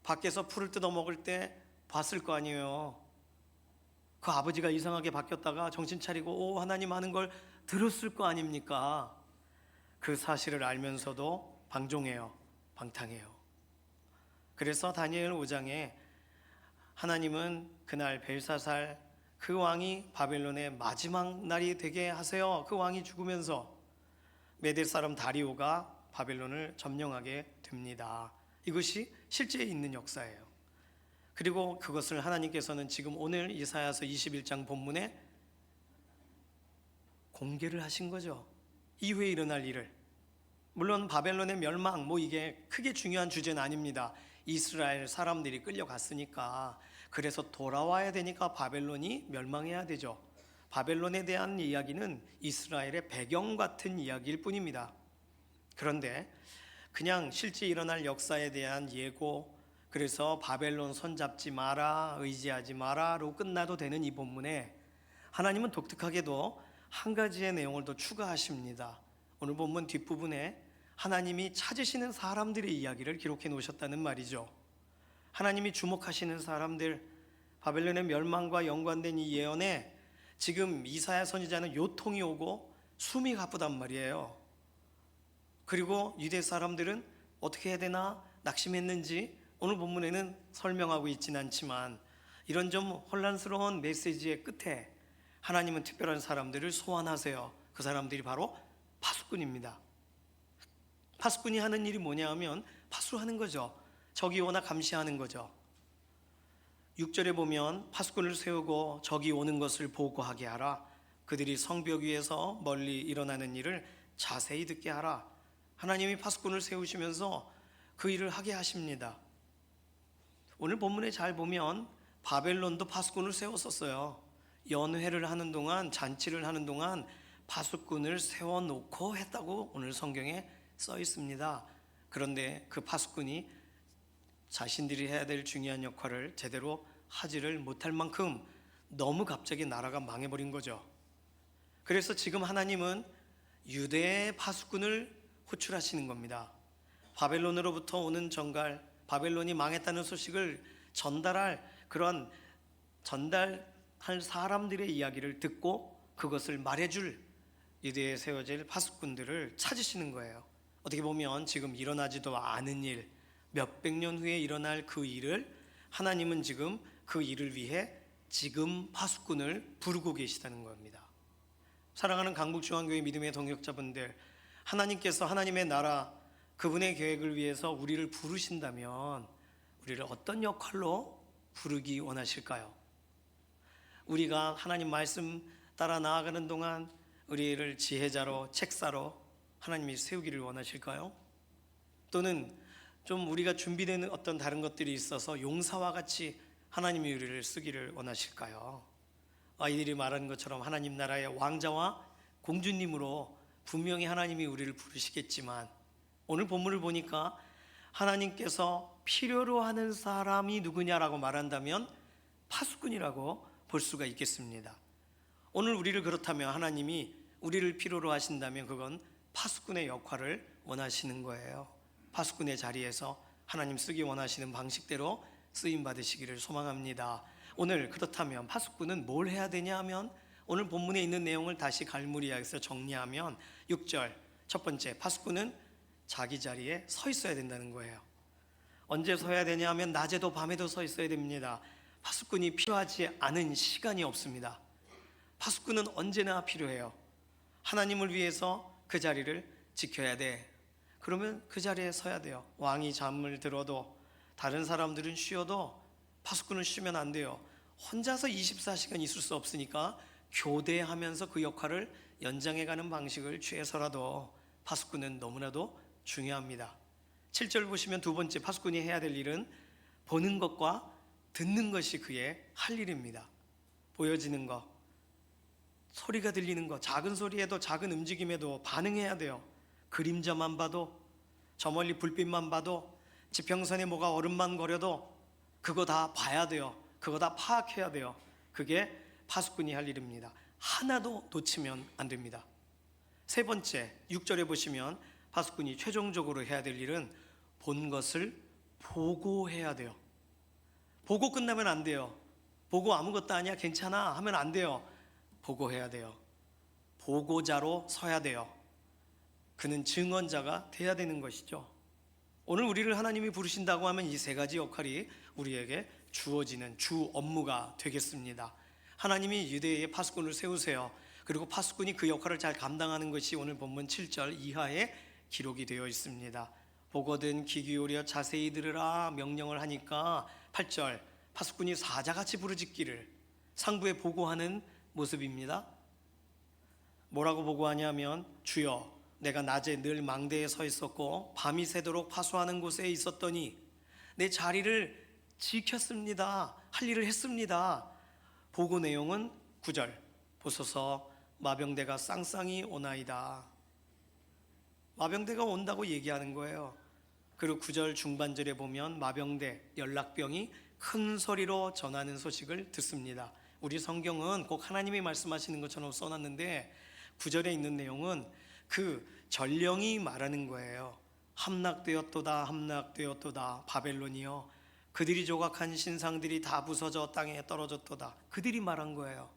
밖에서 풀을 뜯어먹을 때 봤을 거 아니에요. 그 아버지가 이상하게 바뀌었다가 정신 차리고 하나님 하는 걸 들었을 거 아닙니까? 그 사실을 알면서도 방종해요. 방탕해요. 그래서 다니엘 5장에 하나님은 그날 벨사살 그 왕이 바벨론의 마지막 날이 되게 하세요. 그 왕이 죽으면서 메대 사람 다리오가 바벨론을 점령하게 됩니다. 이것이 실제 있는 역사예요. 그리고 그것을 하나님께서는 지금 오늘 이사야서 21장 본문에 공개를 하신 거죠. 이후에 일어날 일을. 물론 바벨론의 멸망 이게 크게 중요한 주제는 아닙니다. 이스라엘 사람들이 끌려갔으니까, 그래서 돌아와야 되니까 바벨론이 멸망해야 되죠. 바벨론에 대한 이야기는 이스라엘의 배경 같은 이야기일 뿐입니다. 그런데 그냥 실제 일어날 역사에 대한 예고, 그래서 바벨론 손잡지 마라, 의지하지 마라로 끝나도 되는 이 본문에 하나님은 독특하게도 한 가지의 내용을 더 추가하십니다. 오늘 본문 뒷부분에 하나님이 찾으시는 사람들의 이야기를 기록해 놓으셨다는 말이죠. 하나님이 주목하시는 사람들, 바벨론의 멸망과 연관된 이 예언에 지금 이사야 선지자는 요통이 오고 숨이 가쁘단 말이에요. 그리고 유대 사람들은 어떻게 해야 되나 낙심했는지 오늘 본문에는 설명하고 있지는 않지만 이런 좀 혼란스러운 메시지의 끝에 하나님은 특별한 사람들을 소환하세요. 그 사람들이 바로 파수꾼입니다. 파수꾼이 하는 일이 뭐냐 하면 파수하는 거죠. 적이 오나 감시하는 거죠. 6절에 보면 파수꾼을 세우고 적이 오는 것을 보고하게 하라. 그들이 성벽 위에서 멀리 일어나는 일을 자세히 듣게 하라. 하나님이 파수꾼을 세우시면서 그 일을 하게 하십니다. 오늘 본문에 잘 보면 바벨론도 파수꾼을 세웠었어요. 연회를 하는 동안, 잔치를 하는 동안 파수꾼을 세워놓고 했다고 오늘 성경에 써 있습니다. 그런데 그 파수꾼이 자신들이 해야 될 중요한 역할을 제대로 하지를 못할 만큼 너무 갑자기 나라가 망해버린 거죠. 그래서 지금 하나님은 유대의 파수꾼을 호출하시는 겁니다. 바벨론으로부터 오는 정갈, 바벨론이 망했다는 소식을 전달할 사람들의 이야기를 듣고 그것을 말해줄 유대에 세워질 파수꾼들을 찾으시는 거예요. 어떻게 보면 지금 일어나지도 않은 일, 몇백 년 후에 일어날 그 일을 하나님은 지금 그 일을 위해 지금 파수꾼을 부르고 계시다는 겁니다. 사랑하는 강북중앙교회 믿음의 동역자분들, 하나님께서 하나님의 나라, 그분의 계획을 위해서 우리를 부르신다면 우리를 어떤 역할로 부르기 원하실까요? 우리가 하나님 말씀 따라 나아가는 동안 우리를 지혜자로, 책사로 하나님이 세우기를 원하실까요? 또는 좀 우리가 준비되는 어떤 다른 것들이 있어서 용사와 같이 하나님이 우리를 쓰기를 원하실까요? 아이들이 말하는 것처럼 하나님 나라의 왕자와 공주님으로 분명히 하나님이 우리를 부르시겠지만 오늘 본문을 보니까 하나님께서 필요로 하는 사람이 누구냐라고 말한다면 파수꾼이라고 볼 수가 있겠습니다. 오늘 우리를 그렇다면 하나님이 우리를 필요로 하신다면 그건 파수꾼의 역할을 원하시는 거예요. 파수꾼의 자리에서 하나님 쓰기 원하시는 방식대로 쓰임 받으시기를 소망합니다. 오늘 그렇다면 파수꾼은 뭘 해야 되냐 하면 오늘 본문에 있는 내용을 다시 갈무리하여서 정리하면 6절 첫 번째, 파수꾼은 자기 자리에 서 있어야 된다는 거예요. 언제 서야 되냐 하면 낮에도 밤에도 서 있어야 됩니다. 파수꾼이 필요하지 않은 시간이 없습니다. 파수꾼은 언제나 필요해요. 하나님을 위해서 그 자리를 지켜야 돼. 그러면 그 자리에 서야 돼요. 왕이 잠을 들어도 다른 사람들은 쉬어도 파수꾼은 쉬면 안 돼요. 혼자서 24시간 있을 수 없으니까 교대하면서 그 역할을 연장해가는 방식을 취해서라도 파수꾼은 너무나도 중요합니다. 7절 보시면 두 번째 파수꾼이 해야 될 일은 보는 것과 듣는 것이 그의 할 일입니다. 보여지는 것, 소리가 들리는 것, 작은 소리에도 작은 움직임에도 반응해야 돼요. 그림자만 봐도, 저 멀리 불빛만 봐도, 지평선에 뭐가 얼음만 그거 다 봐야 돼요. 그거 다 파악해야 돼요. 그게 파수꾼이 할 일입니다. 하나도 놓치면 안 됩니다. 세 번째, 6절에 보시면 파수꾼이 최종적으로 해야 될 일은 본 것을 보고해야 돼요. 보고 끝나면 안 돼요. 보고 아무것도 아니야, 괜찮아 하면 안 돼요. 보고해야 돼요. 보고자로 서야 돼요. 그는 증언자가 돼야 되는 것이죠. 오늘 우리를 하나님이 부르신다고 하면 이 세 가지 역할이 우리에게 주어지는 주 업무가 되겠습니다. 하나님이 유대의 파수꾼을 세우세요. 그리고 파수꾼이 그 역할을 잘 감당하는 것이 오늘 본문 7절 이하에 기록이 되어 있습니다. 보거든 귀 기울여 자세히 들으라 명령을 하니까 8절 파수꾼이 사자같이 부르짖기를 상부에 보고하는 모습입니다. 뭐라고 보고하냐면 주여 내가 낮에 늘 망대에 서 있었고 밤이 새도록 파수하는 곳에 있었더니 내 자리를 지켰습니다. 할 일을 했습니다. 보고 내용은 9절 보소서 마병대가 쌍쌍이 오나이다. 마병대가 온다고 얘기하는 거예요. 그리고 9절 중반절에 보면 마병대 연락병이 큰 소리로 전하는 소식을 듣습니다. 우리 성경은 꼭 하나님이 말씀하시는 것처럼 써놨는데 9절에 있는 내용은 그 전령이 말하는 거예요. 함락되었도다 함락되었도다 바벨론이여 그들이 조각한 신상들이 다 부서져 땅에 떨어졌도다. 그들이 말한 거예요.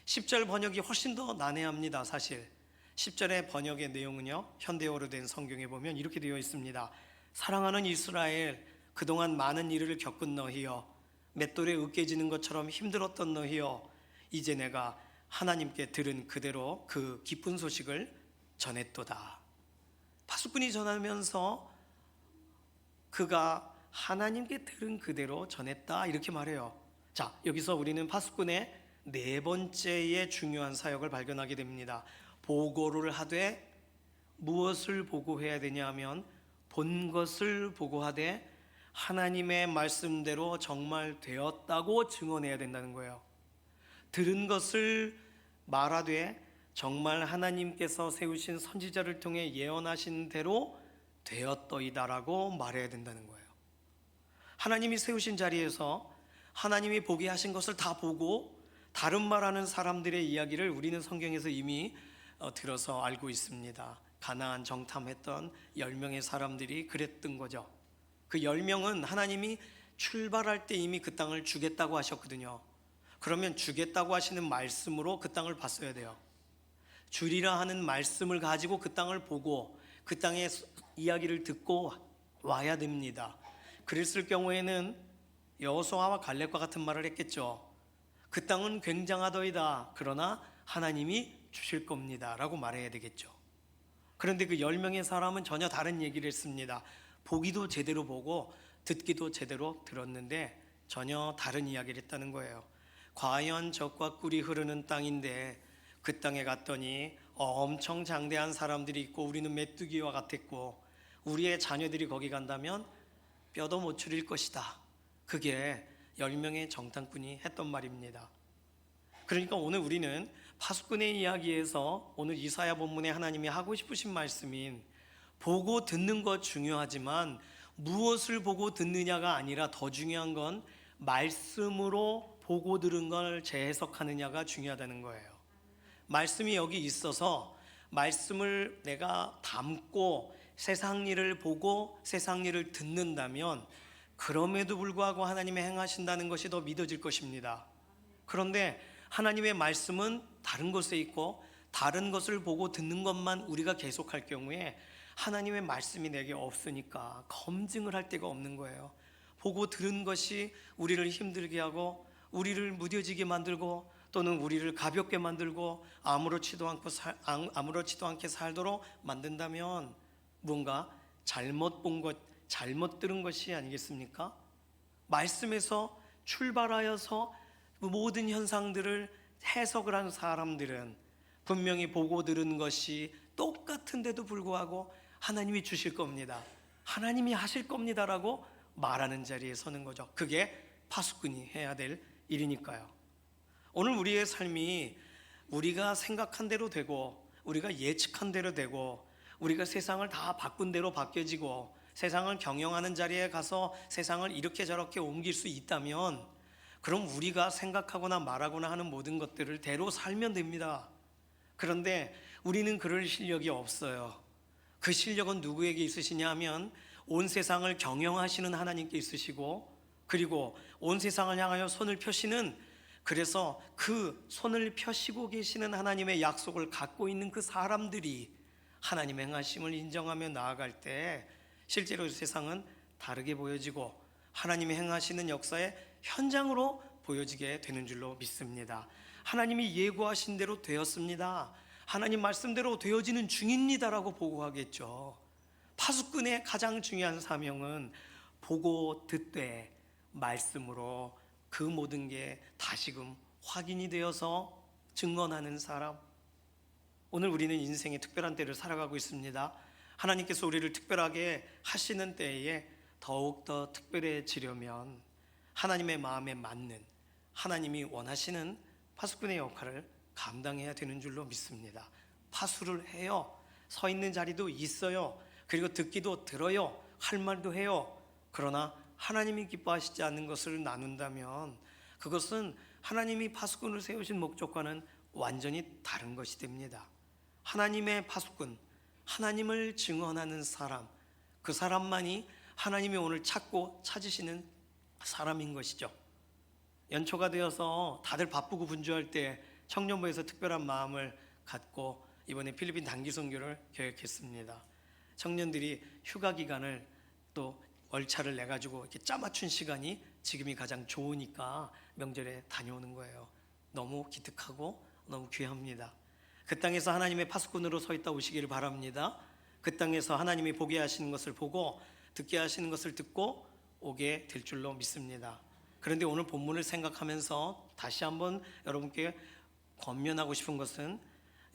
10절 번역이 훨씬 더 난해합니다. 사실 10절의 번역의 내용은요, 현대어로 된 성경에 보면 이렇게 되어 있습니다. 사랑하는 이스라엘, 그동안 많은 일을 겪은 너희여, 맷돌에 으깨지는 것처럼 힘들었던 너희여, 이제 내가 하나님께 들은 그대로 그 기쁜 소식을 전했도다. 파수꾼이 전하면서 그가 하나님께 들은 그대로 전했다, 이렇게 말해요. 자, 여기서 우리는 파수꾼의 네 번째의 중요한 사역을 발견하게 됩니다. 보고를 하되 무엇을 보고해야 되냐 하면 본 것을 보고하되 하나님의 말씀대로 정말 되었다고 증언해야 된다는 거예요. 들은 것을 말하되 정말 하나님께서 세우신 선지자를 통해 예언하신 대로 되었더이다라고 말해야 된다는 거예요. 하나님이 세우신 자리에서 하나님이 보게 하신 것을 다 보고 다른 말하는 사람들의 이야기를 우리는 성경에서 이미 들어서 알고 있습니다. 가나안 정탐했던 10명의 사람들이 그랬던 거죠. 그 10명은 하나님이 출발할 때 이미 그 땅을 주겠다고 하셨거든요. 그러면 주겠다고 하시는 말씀으로 그 땅을 봤어야 돼요. 주리라 하는 말씀을 가지고 그 땅을 보고 그 땅의 이야기를 듣고 와야 됩니다. 그랬을 경우에는 여호수아와 갈렙과 같은 말을 했겠죠. 그 땅은 굉장하더이다. 그러나 하나님이 주실 겁니다 라고 말해야 되겠죠. 그런데 그 10명의 사람은 전혀 다른 얘기를 했습니다. 보기도 제대로 보고 듣기도 제대로 들었는데 전혀 다른 이야기를 했다는 거예요. 과연 젖과 꿀이 흐르는 땅인데 그 땅에 갔더니 엄청 장대한 사람들이 있고 우리는 메뚜기와 같았고 우리의 자녀들이 거기 간다면 뼈도 못 추릴 것이다. 그게 10명의 정탐꾼이 했던 말입니다. 그러니까 오늘 우리는 파수꾼의 이야기에서 오늘 이사야 본문에 하나님이 하고 싶으신 말씀인 보고 듣는 것 중요하지만 무엇을 보고 듣느냐가 아니라 더 중요한 건 말씀으로 보고 들은 걸 재해석하느냐가 중요하다는 거예요. 말씀이 여기 있어서 말씀을 내가 담고 세상 일을 보고 세상 일을 듣는다면 그럼에도 불구하고 하나님의 행하신다는 것이 더 믿어질 것입니다. 그런데 하나님의 말씀은 다른 곳에 있고 다른 것을 보고 듣는 것만 우리가 계속할 경우에 하나님의 말씀이 내게 없으니까 검증을 할 데가 없는 거예요. 보고 들은 것이 우리를 힘들게 하고 우리를 무뎌지게 만들고 또는 우리를 가볍게 만들고 아무렇지도 않게 살도록 만든다면 뭔가 잘못 본 것, 잘못 들은 것이 아니겠습니까? 말씀에서 출발하여서 모든 현상들을 해석을 한 사람들은 분명히 보고 들은 것이 똑같은데도 불구하고 하나님이 주실 겁니다. 하나님이 하실 겁니다라고 말하는 자리에 서는 거죠. 그게 파수꾼이 해야 될 일이니까요. 오늘 우리의 삶이 우리가 생각한 대로 되고 우리가 예측한 대로 되고 우리가 세상을 다 바꾼 대로 바뀌어지고 세상을 경영하는 자리에 가서 세상을 이렇게 저렇게 옮길 수 있다면 그럼 우리가 생각하거나 말하거나 하는 모든 것들을 대로 살면 됩니다. 그런데 우리는 그럴 실력이 없어요. 그 실력은 누구에게 있으시냐 하면 온 세상을 경영하시는 하나님께 있으시고 그리고 온 세상을 향하여 손을 펴시는 그래서 그 손을 펴시고 계시는 하나님의 약속을 갖고 있는 그 사람들이 하나님의 행하심을 인정하며 나아갈 때 실제로 세상은 다르게 보여지고 하나님이 행하시는 역사의 현장으로 보여지게 되는 줄로 믿습니다. 하나님이 예고하신 대로 되었습니다. 하나님 말씀대로 되어지는 중입니다라고 보고하겠죠. 파수꾼의 가장 중요한 사명은 보고 듣되 말씀으로 그 모든 게 다시금 확인이 되어서 증언하는 사람. 오늘 우리는 인생의 특별한 때를 살아가고 있습니다. 하나님께서 우리를 특별하게 하시는 때에 더욱더 특별해지려면 하나님의 마음에 맞는 하나님이 원하시는 파수꾼의 역할을 감당해야 되는 줄로 믿습니다. 파수를 해요. 서 있는 자리도 있어요. 그리고 듣기도 들어요. 할 말도 해요. 그러나 하나님이 기뻐하시지 않는 것을 나눈다면 그것은 하나님이 파수꾼을 세우신 목적과는 완전히 다른 것이 됩니다. 하나님의 파수꾼, 하나님을 증언하는 사람, 그 사람만이 하나님이 오늘 찾고 찾으시는 사람인 것이죠. 연초가 되어서 다들 바쁘고 분주할 때 청년부에서 특별한 마음을 갖고 이번에 필리핀 단기 선교를 계획했습니다. 청년들이 휴가 기간을 또 월차를 내 가지고 이렇게 짜맞춘 시간이 지금이 가장 좋으니까 명절에 다녀오는 거예요. 너무 기특하고 너무 귀합니다. 그 땅에서 하나님의 파수꾼으로 서 있다 오시기를 바랍니다. 그 땅에서 하나님이 보게 하시는 것을 보고 듣게 하시는 것을 듣고 오게 될 줄로 믿습니다. 그런데 오늘 본문을 생각하면서 다시 한번 여러분께 권면하고 싶은 것은,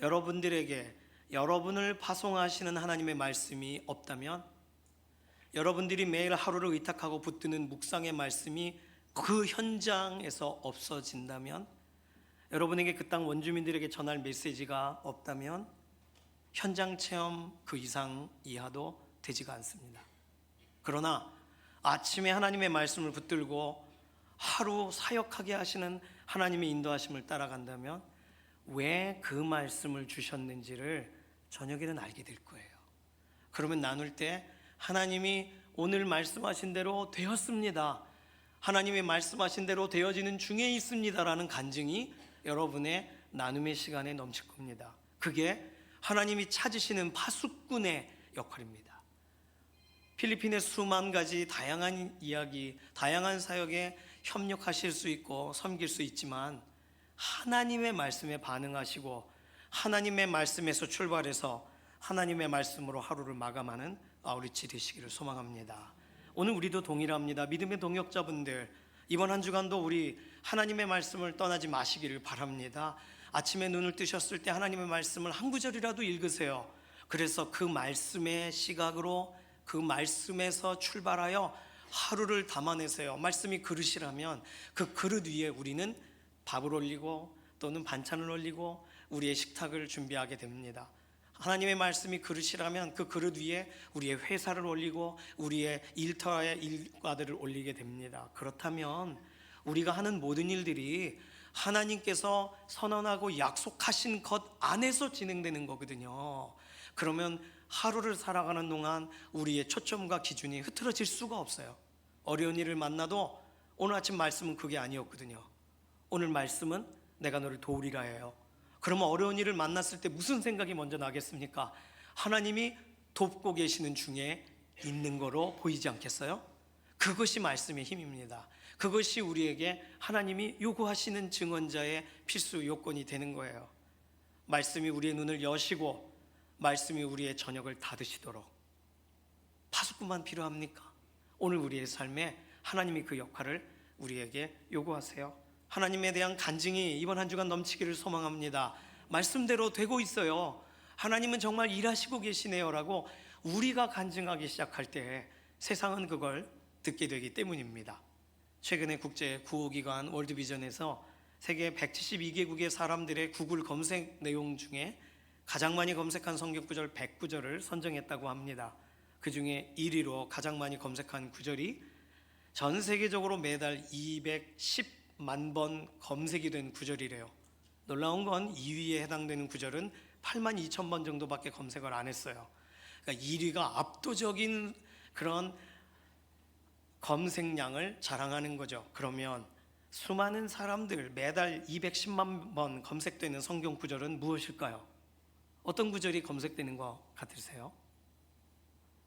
여러분들에게 여러분을 파송하시는 하나님의 말씀이 없다면, 여러분들이 매일 하루를 의탁하고 붙드는 묵상의 말씀이 그 현장에서 없어진다면, 여러분에게 그 땅 원주민들에게 전할 메시지가 없다면 현장 체험 그 이상 이하도 되지가 않습니다. 그러나 아침에 하나님의 말씀을 붙들고 하루 사역하게 하시는 하나님의 인도하심을 따라간다면 왜 그 말씀을 주셨는지를 저녁에는 알게 될 거예요. 그러면 나눌 때 하나님이 오늘 말씀하신 대로 되었습니다, 하나님의 말씀하신 대로 되어지는 중에 있습니다라는 간증이 여러분의 나눔의 시간에 넘칠 겁니다. 그게 하나님이 찾으시는 파수꾼의 역할입니다. 필리핀의 수만 가지 다양한 이야기, 다양한 사역에 협력하실 수 있고 섬길 수 있지만, 하나님의 말씀에 반응하시고 하나님의 말씀에서 출발해서 하나님의 말씀으로 하루를 마감하는 아우리치 되시기를 소망합니다. 오늘 우리도 동일합니다. 믿음의 동역자분들, 이번 한 주간도 우리 하나님의 말씀을 떠나지 마시기를 바랍니다. 아침에 눈을 뜨셨을 때 하나님의 말씀을 한 구절이라도 읽으세요. 그래서 그 말씀의 시각으로, 그 말씀에서 출발하여 하루를 담아내세요. 말씀이 그릇이라면 그 그릇 위에 우리는 밥을 올리고 또는 반찬을 올리고 우리의 식탁을 준비하게 됩니다. 하나님의 말씀이 그릇이라면 그 그릇 위에 우리의 회사를 올리고 우리의 일터의 일과들을 올리게 됩니다. 그렇다면 우리가 하는 모든 일들이 하나님께서 선언하고 약속하신 것 안에서 진행되는 거거든요. 그러면 하루를 살아가는 동안 우리의 초점과 기준이 흐트러질 수가 없어요. 어려운 일을 만나도 오늘 아침 말씀은 그게 아니었거든요. 오늘 말씀은 내가 너를 도우리라 해요. 그러면 어려운 일을 만났을 때 무슨 생각이 먼저 나겠습니까? 하나님이 돕고 계시는 중에 있는 거로 보이지 않겠어요? 그것이 말씀의 힘입니다. 그것이 우리에게 하나님이 요구하시는 증언자의 필수 요건이 되는 거예요. 말씀이 우리의 눈을 여시고 말씀이 우리의 저녁을 닫으시도록. 파수꾼만 필요합니까? 오늘 우리의 삶에 하나님이 그 역할을 우리에게 요구하세요. 하나님에 대한 간증이 이번 한 주간 넘치기를 소망합니다. 말씀대로 되고 있어요, 하나님은 정말 일하시고 계시네요라고 우리가 간증하기 시작할 때 세상은 그걸 듣게 되기 때문입니다. 최근에 국제 구호기관 월드비전에서 세계 172개국의 사람들의 구글 검색 내용 중에 가장 많이 검색한 성경 구절 100구절을 선정했다고 합니다. 그 중에 1위로 가장 많이 검색한 구절이 전 세계적으로 매달 210만 번 검색이 된 구절이래요. 놀라운 건 2위에 해당되는 구절은 8만 2천 번 정도밖에 검색을 안 했어요. 그러니까 1위가 압도적인 그런 검색량을 자랑하는 거죠. 그러면 수많은 사람들 매달 210만 번 검색되는 성경 구절은 무엇일까요? 어떤 구절이 검색되는 것 같으세요?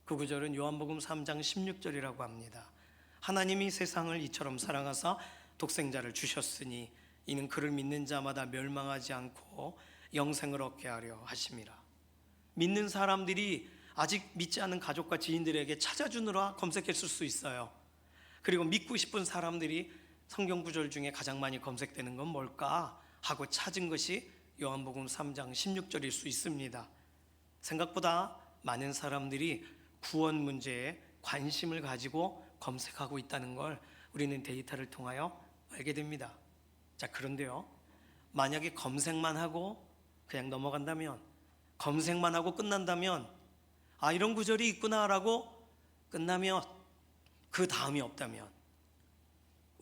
그 구절은 요한복음 3장 16절이라고 합니다. 하나님이 세상을 이처럼 사랑하사 독생자를 주셨으니 이는 그를 믿는 자마다 멸망하지 않고 영생을 얻게 하려 하심이라. 믿는 사람들이 아직 믿지 않는 가족과 지인들에게 찾아주느라 검색했을 수 있어요. 그리고 믿고 싶은 사람들이 성경 구절 중에 가장 많이 검색되는 건 뭘까 하고 찾은 것이 요한복음 3장 16절일 수 있습니다. 생각보다 많은 사람들이 구원 문제에 관심을 가지고 검색하고 있다는 걸 우리는 데이터를 통하여 알게 됩니다. 자, 그런데요, 만약에 검색만 하고 그냥 넘어간다면, 검색만 하고 끝난다면, 아, 이런 구절이 있구나라고 끝나면, 그 다음이 없다면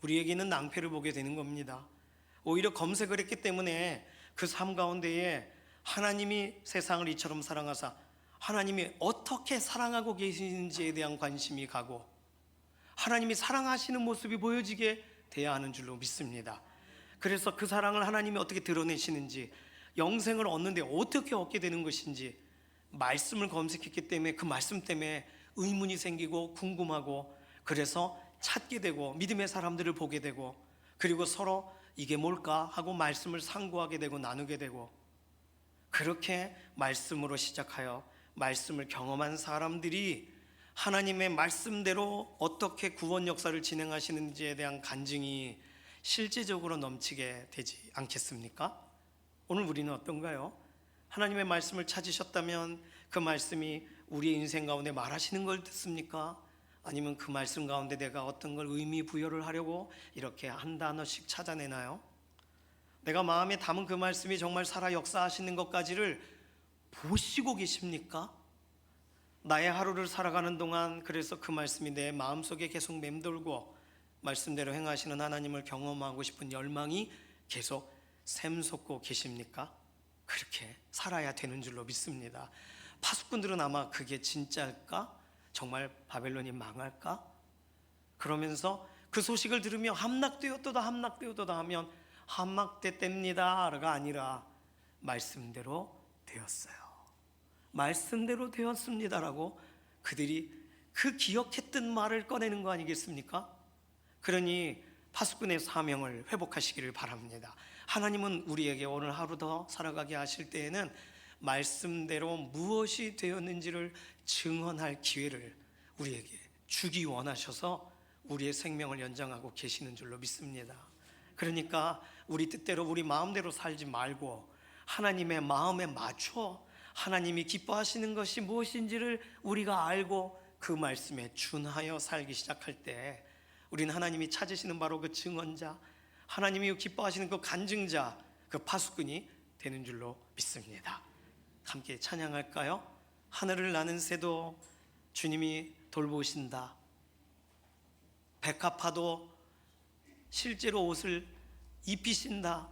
우리에게는 낭패를 보게 되는 겁니다. 오히려 검색을 했기 때문에 그 삶 가운데에 하나님이 세상을 이처럼 사랑하사 하나님이 어떻게 사랑하고 계시는지에 대한 관심이 가고 하나님이 사랑하시는 모습이 보여지게 돼야 하는 줄로 믿습니다. 그래서 그 사랑을 하나님이 어떻게 드러내시는지, 영생을 얻는데 어떻게 얻게 되는 것인지 말씀을 검색했기 때문에 그 말씀 때문에 의문이 생기고 궁금하고, 그래서 찾게 되고 믿음의 사람들을 보게 되고, 그리고 서로 이게 뭘까 하고 말씀을 상고하게 되고 나누게 되고, 그렇게 말씀으로 시작하여 말씀을 경험한 사람들이 하나님의 말씀대로 어떻게 구원 역사를 진행하시는지에 대한 간증이 실제적으로 넘치게 되지 않겠습니까? 오늘 우리는 어떤가요? 하나님의 말씀을 찾으셨다면 그 말씀이 우리의 인생 가운데 말하시는 걸 듣습니까? 아니면 그 말씀 가운데 내가 어떤 걸 의미 부여를 하려고 이렇게 한 단어씩 찾아내나요? 내가 마음에 담은 그 말씀이 정말 살아 역사하시는 것까지를 보시고 계십니까? 나의 하루를 살아가는 동안 그래서 그 말씀이 내 마음속에 계속 맴돌고 말씀대로 행하시는 하나님을 경험하고 싶은 열망이 계속 샘솟고 계십니까? 그렇게 살아야 되는 줄로 믿습니다. 파수꾼들은 아마 그게 진짜일까? 정말 바벨론이 망할까? 그러면서 그 소식을 들으며 함락되었도다 하면 함락돼 뗍니다가 아니라 말씀대로 되었어요. 말씀대로 되었습니다라고 그들이 그 기억했던 말을 꺼내는 거 아니겠습니까? 그러니 파수꾼의 사명을 회복하시기를 바랍니다. 하나님은 우리에게 오늘 하루 더 살아가게 하실 때에는 말씀대로 무엇이 되었는지를 증언할 기회를 우리에게 주기 원하셔서 우리의 생명을 연장하고 계시는 줄로 믿습니다. 그러니까 우리 뜻대로 우리 마음대로 살지 말고 하나님의 마음에 맞춰 하나님이 기뻐하시는 것이 무엇인지를 우리가 알고 그 말씀에 준하여 살기 시작할 때 우리는 하나님이 찾으시는 바로 그 증언자, 하나님이 기뻐하시는 그 간증자, 그 파수꾼이 되는 줄로 믿습니다. 함께 찬양할까요? 하늘을 나는 새도 주님이 돌보신다. 백합화도 실제로 옷을 입히신다.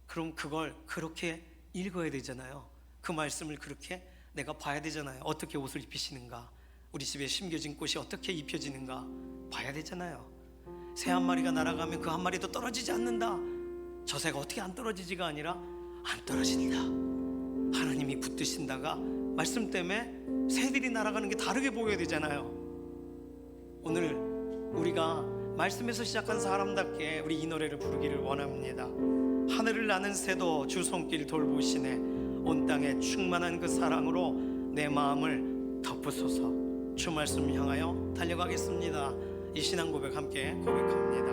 그럼 그걸 그렇게 읽어야 되잖아요. 그 말씀을 그렇게 내가 봐야 되잖아요. 어떻게 옷을 입히시는가, 우리 집에 심겨진 꽃이 어떻게 입혀지는가 봐야 되잖아요. 새 한 마리가 날아가면 그 한 마리도 떨어지지 않는다. 저 새가 어떻게 안 떨어지지가 아니라 안 떨어진다. 하나님이 붙드신다가 말씀 때문에 새들이 날아가는 게 다르게 보여야 되잖아요. 오늘 우리가 말씀에서 시작한 사람답게 우리 이 노래를 부르기를 원합니다. 하늘을 나는 새도 주 손길 돌보시네. 온 땅에 충만한 그 사랑으로 내 마음을 덮으소서. 주 말씀 향하여 달려가겠습니다. 이 신앙 고백 함께 고백합니다.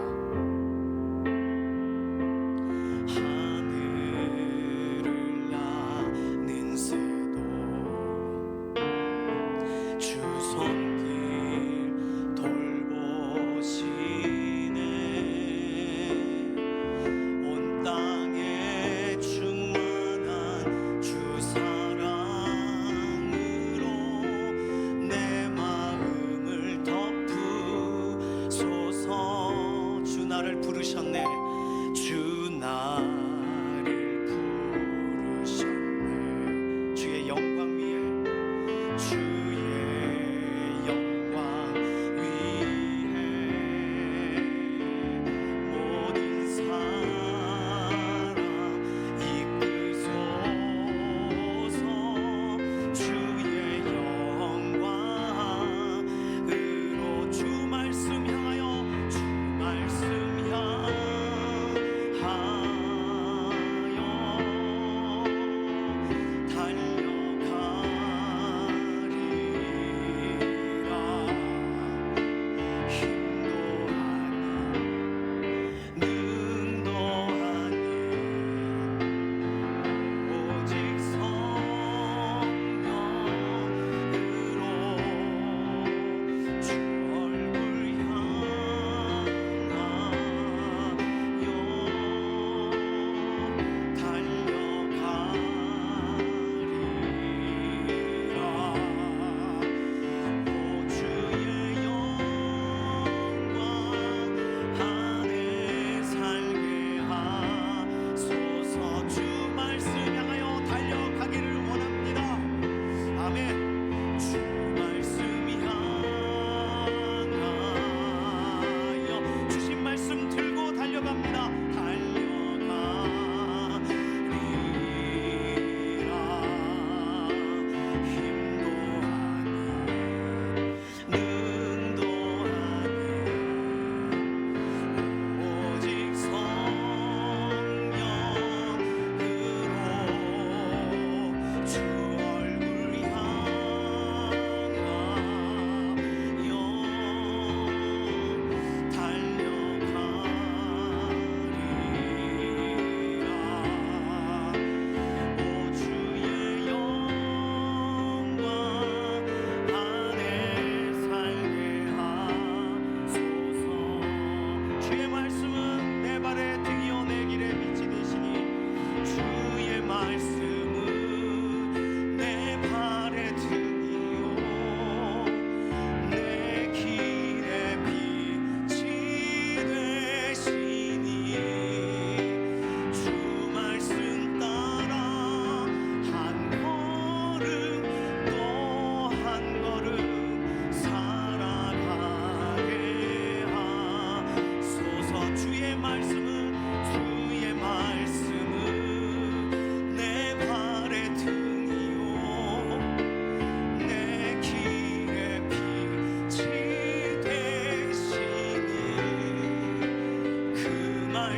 하늘을 나는 새도 주 손길 돌보시네. 온 땅에 충만한 주 사랑으로 내 마음을 덮으소서. 주 나를 부르셨네. 주 나를 부르셨네. 주의 영광 위에, 주의 영광 위에 모든 사람 이끄소서. 주의 영광으로 주 말씀 향하여, 주 말씀 향하여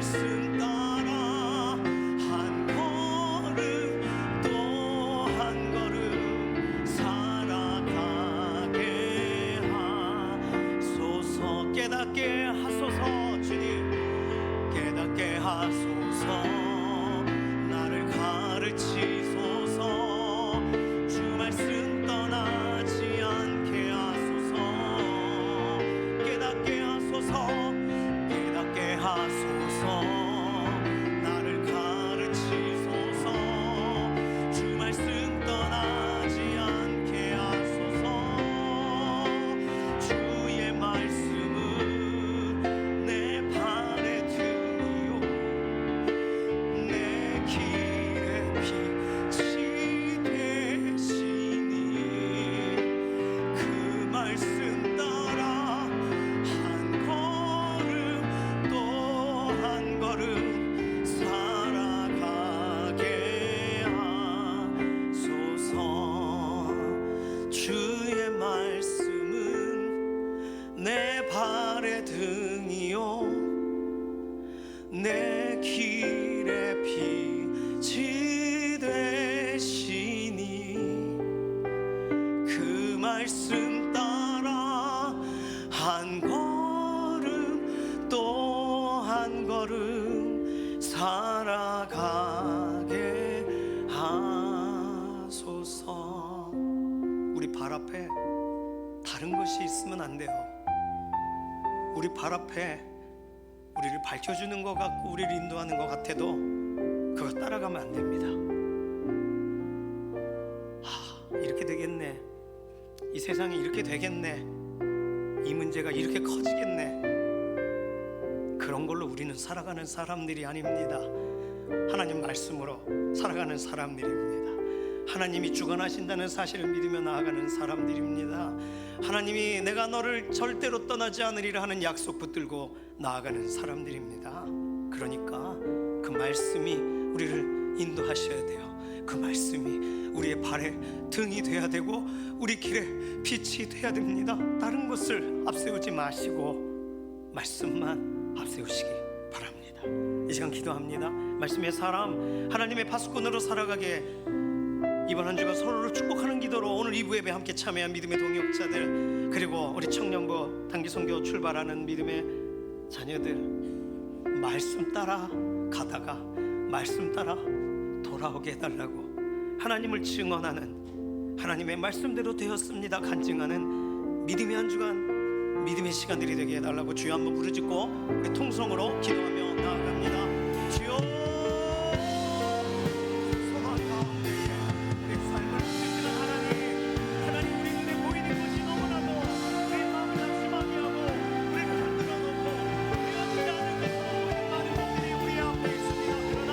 말씀 따라 한 걸음 또 한 걸음 살아가게 하소서. 깨닫게 하소서. 주님 깨닫게 하소서. 나를 가르치소서. 주 말씀 떠나지 않게 하소서. 깨닫게 하소서. 깨닫게 하소서. 나를 가르치소서. 주 말씀 떠나지 않게 하소서. 주의 말씀은 내 발의 등이요 내 길의 빛이 되시니 그 말씀 따라 한 걸음 또 한 걸음 살아가게 하소서. 주의 말씀은 내 발의 등이요 내 길의 빛이 되시니 그 말씀 따라 한 걸음 또 한 걸음 살아가게 하소서. 우리 발 앞에 다른 것이 있으면 안 돼요. 우리 발 앞에 우리를 밝혀주는 것 같고 우리를 인도하는 것 같아도 그거 따라가면 안 됩니다. 이렇게 되겠네, 이 세상이 이렇게 되겠네, 이 문제가 이렇게 커지겠네, 그런 걸로 우리는 살아가는 사람들이 아닙니다. 하나님 말씀으로 살아가는 사람들입니다. 하나님이 주관하신다는 사실을 믿으며 나아가는 사람들입니다. 하나님이 내가 너를 절대로 떠나지 않으리라 하는 약속 붙들고 나아가는 사람들입니다. 그러니까 그 말씀이 우리를 인도하셔야 돼요. 그 말씀이 우리의 발에 등이 돼야 되고 우리 길에 빛이 돼야 됩니다. 다른 것을 앞세우지 마시고 말씀만 앞세우시기 바랍니다. 이 시간 기도합니다. 말씀의 사람, 하나님의 파수꾼으로 살아가게 이번 한 주간 서로를 축복하는 기도로 오늘 2부 예배 함께 참여한 믿음의 동역자들, 그리고 우리 청년부 단기 선교 출발하는 믿음의 자녀들, 말씀 따라 가다가 말씀 따라 돌아오게 해달라고 하나님을 증언하는, 하나님의 말씀대로 되었습니다 간증하는 믿음의 한 주간, 믿음의 시간들이 되게 해달라고 주여 한번 부르짖고 우리 통성으로 기도하며 나아갑니다. 주여, 소망 가운데 우리 삶을 주시는 하나님, 하나님 우리 눈에 보이는 것이 너무나도 우리 마음을 낙심하게 하고 우리를 흔들어 놓고 되어지지 않는 것으로 많은 것들이 우리 앞에 있습니다. 그러나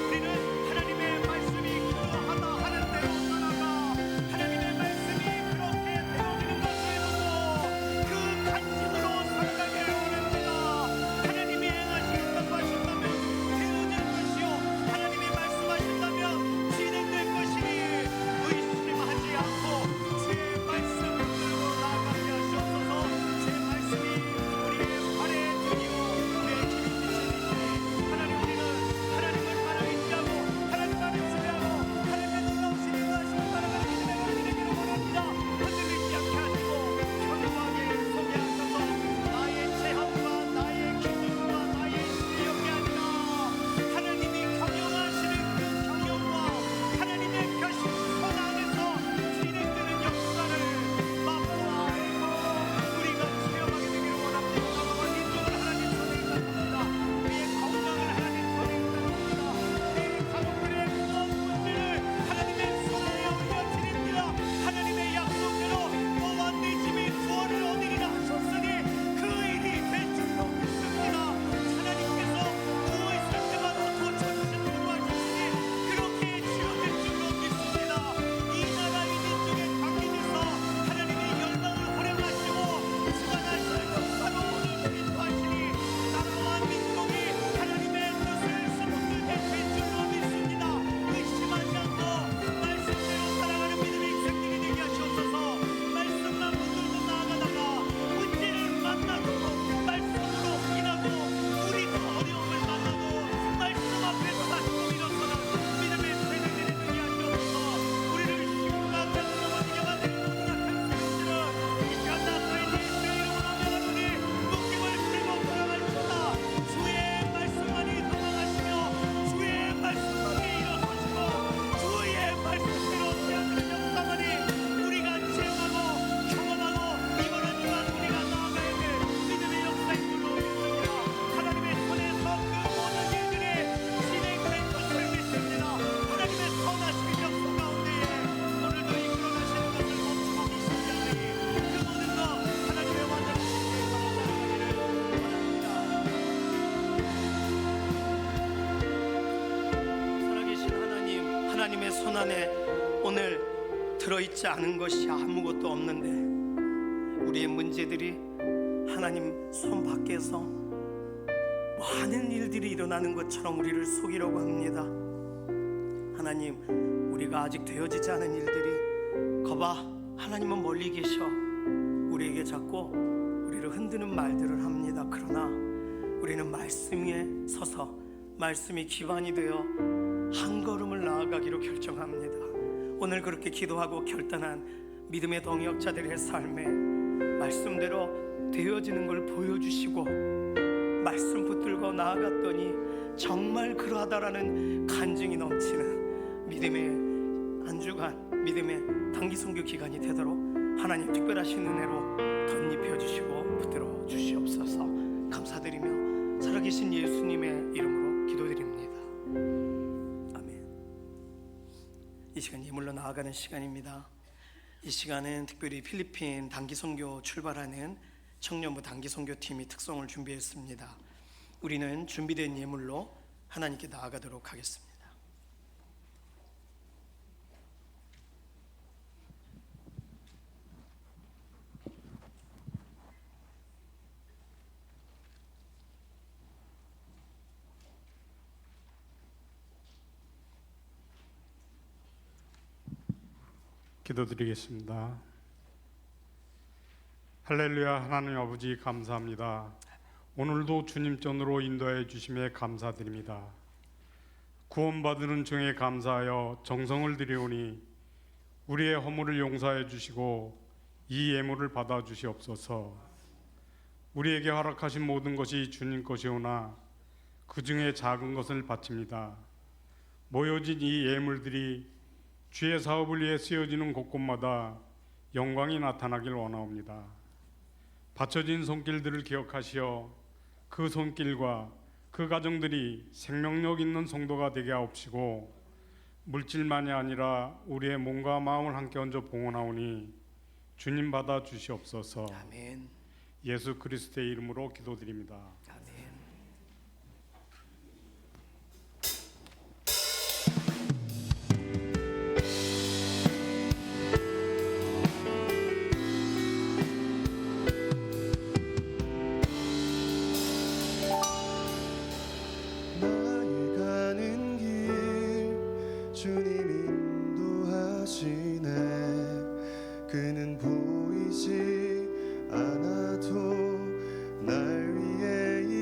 우리는 하나님의 말씀이 그러하다 하는 대로 따라가 하나님의 말씀이 그렇게 되어지는 것을 보고 그 간증으로 살아가기를 원합니다. 하나님이 행하시겠다고 하신다면 되어질 손 안에 오늘 들어있지 않은 것이 아무것도 없는데 우리의 문제들이 하나님 손 밖에서 많은 일들이 일어나는 것처럼 우리를 속이려고 합니다. 하나님, 우리가 아직 되어지지 않은 일들이 거봐, 하나님은 멀리 계셔 우리에게 자꾸 우리를 흔드는 말들을 합니다. 그러나 우리는 말씀 위에 서서 말씀이 기반이 되어 한 걸음을 나아가기로 결정합니다. 오늘 그렇게 기도하고 결단한 믿음의 동역자들의 삶에 말씀대로 되어지는 걸 보여주시고 말씀 붙들고 나아갔더니 정말 그러하다라는 간증이 넘치는 믿음의 한 주간, 믿음의 단기 선교 기간이 되도록 하나님 특별하신 은혜로 덧입혀 주시고 붙들어 주시옵소서. 감사드리며 살아계신 예수님의 이름으로 기도드립니다. 아멘. 이 시간 예물로 나아가는 시간입니다. 이 시간은 특별히 필리핀 단기 선교 출발하는 청년부 단기 선교팀이 특송을 준비했습니다. 우리는 준비된 예물로 하나님께 나아가도록 하겠습니다. 기도드리겠습니다. 할렐루야. 하나님 아버지 감사합니다. 오늘도 주님 전으로 인도해 주심에 감사드립니다. 구원받는 종에 감사하여 정성을 드리오니 우리의 허물을 용서해 주시고 이 예물을 받아 주시옵소서. 우리에게 허락하신 모든 것이 주님 것이오나 그 중에 작은 것을 바칩니다. 모여진 이 예물들이 주의 사업을 위해 쓰여지는 곳곳마다 영광이 나타나길 원하옵니다. 바쳐진 손길들을 기억하시어 그 손길과 그 가정들이 생명력 있는 성도가 되게 하옵시고 물질만이 아니라 우리의 몸과 마음을 함께 얹어 봉헌하오니 주님 받아 주시옵소서. 아멘. 예수 그리스도의 이름으로 기도드립니다. 아멘. 나의 가는 길 주님 인도하시네. 그는 보이지 않아도 날 위해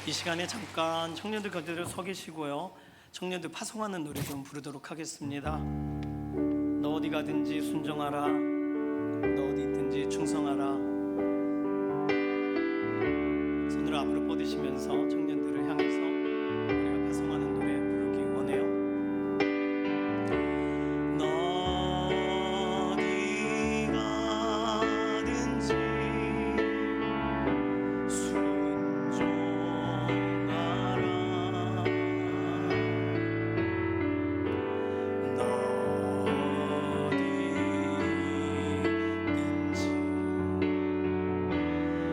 이 시간에 잠깐 청년들 곁에 서 계시고요. 청년들 파송하는 노래 좀 부르도록 하겠습니다. 너 어디 가든지 순종하라. 너 어디 있든지 충성하라. 손을 앞으로 뻗으시면서 청년들을 향해서 우리가 파송하는 노래 부르기 원해요. 너 어디 가든지 순종하라. 너 어디든지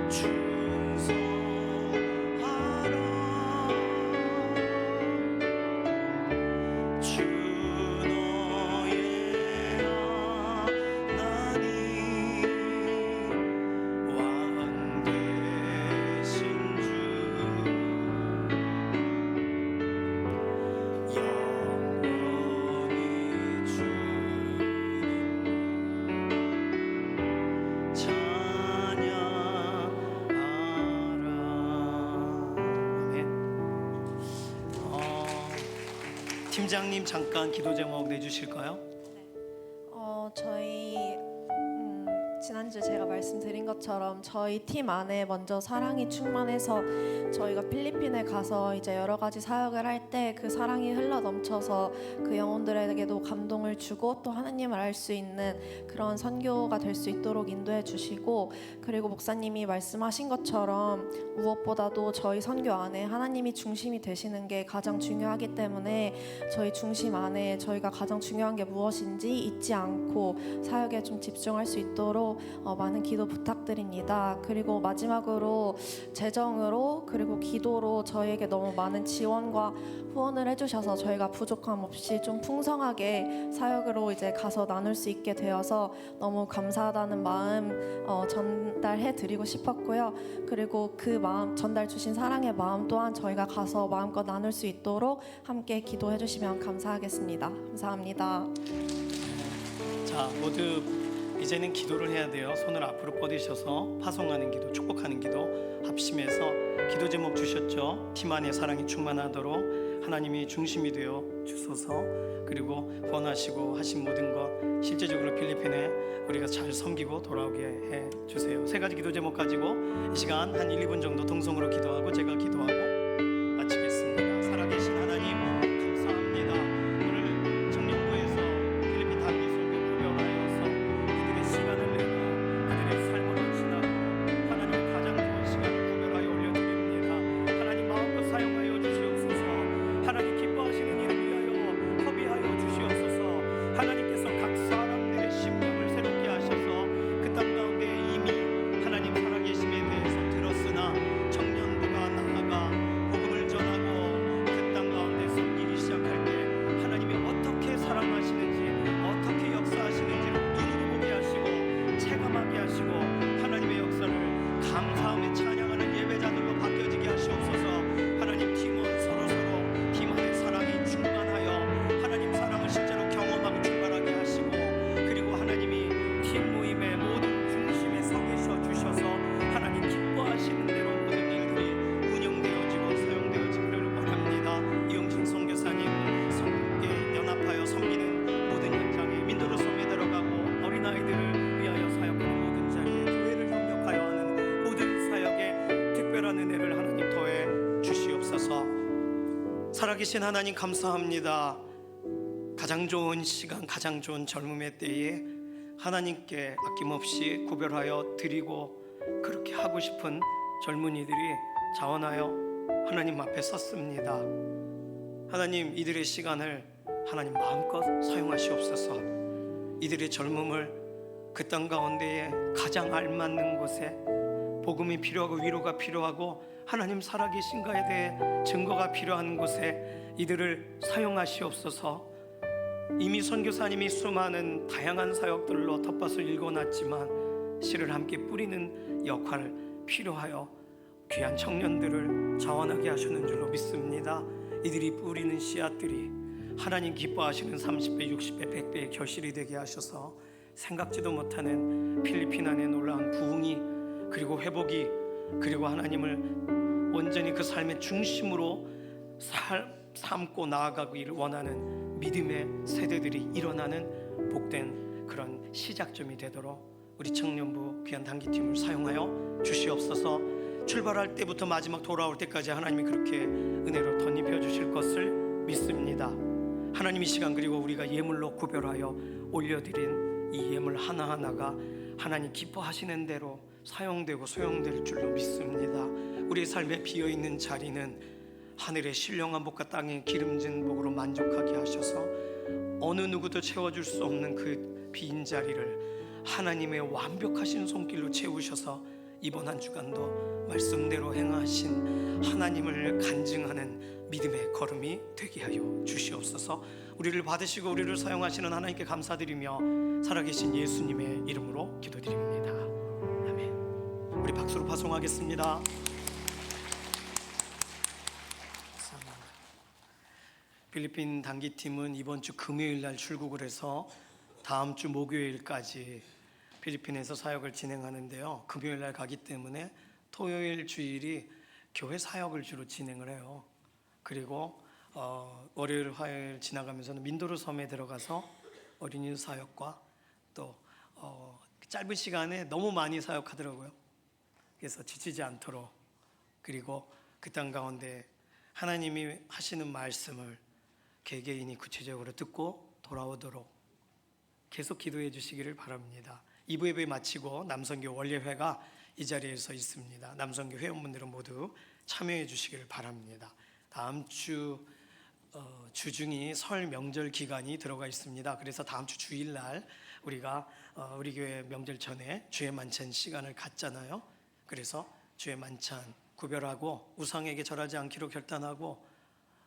충성하라. 주 너의 하나님 왕 되신 주 영원히 주님 찬양하라. 아멘. 팀장님 잠깐 기도 제목 내주실까요? 저희 지난주 제가 말씀드린 것처럼 저희 팀 안에 먼저 사랑이 충만해서 저희가 필리핀에 가서 이제 여러 가지 사역을 할 때 그 사랑이 흘러 넘쳐서 그 영혼들에게도 감동을 주고 또 하나님을 알 수 있는 그런 선교가 될 수 있도록 인도해 주시고, 그리고 목사님이 말씀하신 것처럼 무엇보다도 저희 선교 안에 하나님이 중심이 되시는 게 가장 중요하기 때문에 저희 중심 안에 저희가 가장 중요한 게 무엇인지 잊지 않고 사역에 좀 집중할 수 있도록 많은 기도 부탁드립니다. 그리고 마지막으로 재정으로 그리고 기도로 저희에게 너무 많은 지원과 후원을 해주셔서 저희가 부족함 없이 좀 풍성하게 사역으로 이제 가서 나눌 수 있게 되어서 너무 감사하다는 마음 전달해 드리고 싶었고요. 그리고 그 마음, 전달 주신 사랑의 마음 또한 저희가 가서 마음껏 나눌 수 있도록 함께 기도해 주시면 감사하겠습니다. 감사합니다. 자, 모두 이제는 기도를 해야 돼요. 손을 앞으로 뻗으셔서 파송하는 기도, 축복하는 기도 합심해서 기도 제목 주셨죠? 팀 안에 사랑이 충만하도록 하나님이 중심이 되어 주소서. 그리고 후원하시고 하신 모든 것 실제적으로 필리핀에 우리가 잘 섬기고 돌아오게 해 주세요. 세 가지 기도 제목 가지고 이 시간 한 1, 2분 정도 동성으로 기도하고 제가 기도하고 마치겠습니다. 살아계신 하나님 감사합니다. 오늘 청년부에서 필리핀 단기 설교 구별하여서 그들의 시간을 내고 그들의 삶을 헌신하고 하나님의 가장 좋은 시간을 구별하여 올려드립니다. 하나님 마음껏 사용하여 주시옵소서. 하나님 기뻐하시는 일을 위하여 허비하여 주시옵소서. 하나님께서 각 사람들의 심령을 새롭게 하셔서 그 땅 가운데 이미 하나님 살아계심에 대해서 들었으나 청년부가 나아가 복음을 전하고 그 땅 가운데 섬기기 시작할 때 하나님이 어떻게 사랑하시는지 어떻게 역사하시는지를 눈으로 보게 하시고 체감하게 하시고 하나님의 역사를 감사하며 찬양하는 예배자들로 바뀌어지게 하시옵소서. 하나님 팀원 서로서로 팀 안에 사랑이 충만하여 하나님 사랑을 실제로 경험하고 출발하게 하시고, 그리고 하나님이 팀 모임의 모든 중심에 서 계셔 주셔서 하나님 기뻐하시는 대로 모든 일들이 운영되어지고 사용되어지기를 원합니다. 이용진 선교사님 성도께 연합하여 섬기는 모든 현장에 민도로 섬에 들어가고 어린아이들을 위하여 사역하는 모든 자리에 교회를 협력하여 하는 모든 사역에 특별한 은혜를 하나님 더해 주시옵소서. 살아계신 하나님 감사합니다. 가장 좋은 시간, 가장 좋은 젊음의 때에 하나님께 아낌없이 구별하여 드리고 그렇게 하고 싶은 젊은이들이 자원하여 하나님 앞에 섰습니다. 하나님 이들의 시간을 하나님 마음껏 사용하시옵소서. 이들의 젊음을 그 땅 가운데에 가장 알맞는 곳에 복음이 필요하고 위로가 필요하고 하나님 살아계신가에 대해 증거가 필요한 곳에 이들을 사용하시옵소서. 이미 선교사님이 수많은 다양한 사역들로 텃밭을 일궈놨지만 씨를 함께 뿌리는 역할 필요하여 귀한 청년들을 자원하게 하시는 줄로 믿습니다. 이들이 뿌리는 씨앗들이 하나님 기뻐하시는 30배, 60배, 100배의 결실이 되게 하셔서 생각지도 못하는 필리핀 안의 놀라운 부흥이 그리고 회복이 그리고 하나님을 온전히 그 삶의 중심으로 삼고 나아가기를 원하는 믿음의 세대들이 일어나는 복된 그런 시작점이 되도록 우리 청년부 귀한 단기팀을 사용하여 주시옵소서. 출발할 때부터 마지막 돌아올 때까지 하나님이 그렇게 은혜로 덧입혀 주실 것을 믿습니다. 하나님 이 시간 그리고 우리가 예물로 구별하여 올려드린 이 예물 하나하나가 하나님 기뻐하시는 대로 사용되고 소용될 줄로 믿습니다. 우리의 삶에 비어있는 자리는 하늘의 신령한 복과 땅의 기름진 복으로 만족하게 하셔서 어느 누구도 채워줄 수 없는 그 빈 자리를 하나님의 완벽하신 손길로 채우셔서 이번 한 주간도 말씀대로 행하신 하나님을 간증하는 믿음의 걸음이 되게 하여 주시옵소서. 우리를 받으시고 우리를 사용하시는 하나님께 감사드리며 살아계신 예수님의 이름으로 기도드립니다. 아멘. 우리 박수로 파송하겠습니다. 필리핀 단기팀은 이번 주 금요일 날 출국을 해서 다음 주 목요일까지 필리핀에서 사역을 진행하는데요. 금요일 날 가기 때문에 토요일 주일이 교회 사역을 주로 진행을 해요. 그리고 월요일 화요일 지나가면서는 민도르 섬에 들어가서 어린이 사역과 또 짧은 시간에 너무 많이 사역하더라고요. 그래서 지치지 않도록, 그리고 그 땅 가운데 하나님이 하시는 말씀을 개개인이 구체적으로 듣고 돌아오도록 계속 기도해 주시기를 바랍니다. 2부 예배 마치고 남선교 원례회가 이 자리에서 있습니다. 남선교 회원분들은 모두 참여해 주시기를 바랍니다. 다음 주 주중이 설 명절 기간이 들어가 있습니다. 그래서 다음 주 주일날 우리가 우리 교회 명절 전에 주의 만찬 시간을 갖잖아요. 그래서 주의 만찬 구별하고 우상에게 절하지 않기로 결단하고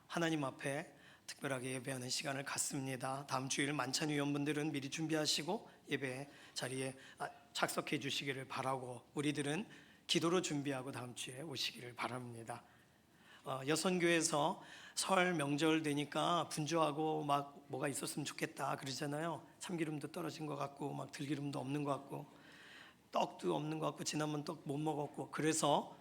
하나님 앞에 특별하게 예배하는 시간을 갖습니다. 다음 주일 만찬 위원분들은 미리 준비하시고 예배 자리에 착석해 주시기를 바라고, 우리들은 기도로 준비하고 다음 주에 오시기를 바랍니다. 여선교에서 설 명절 되니까 분주하고 막 뭐가 있었으면 좋겠다 그러잖아요. 참기름도 떨어진 것 같고 막 들기름도 없는 것 같고 떡도 없는 것 같고 지난번 떡 못 먹었고, 그래서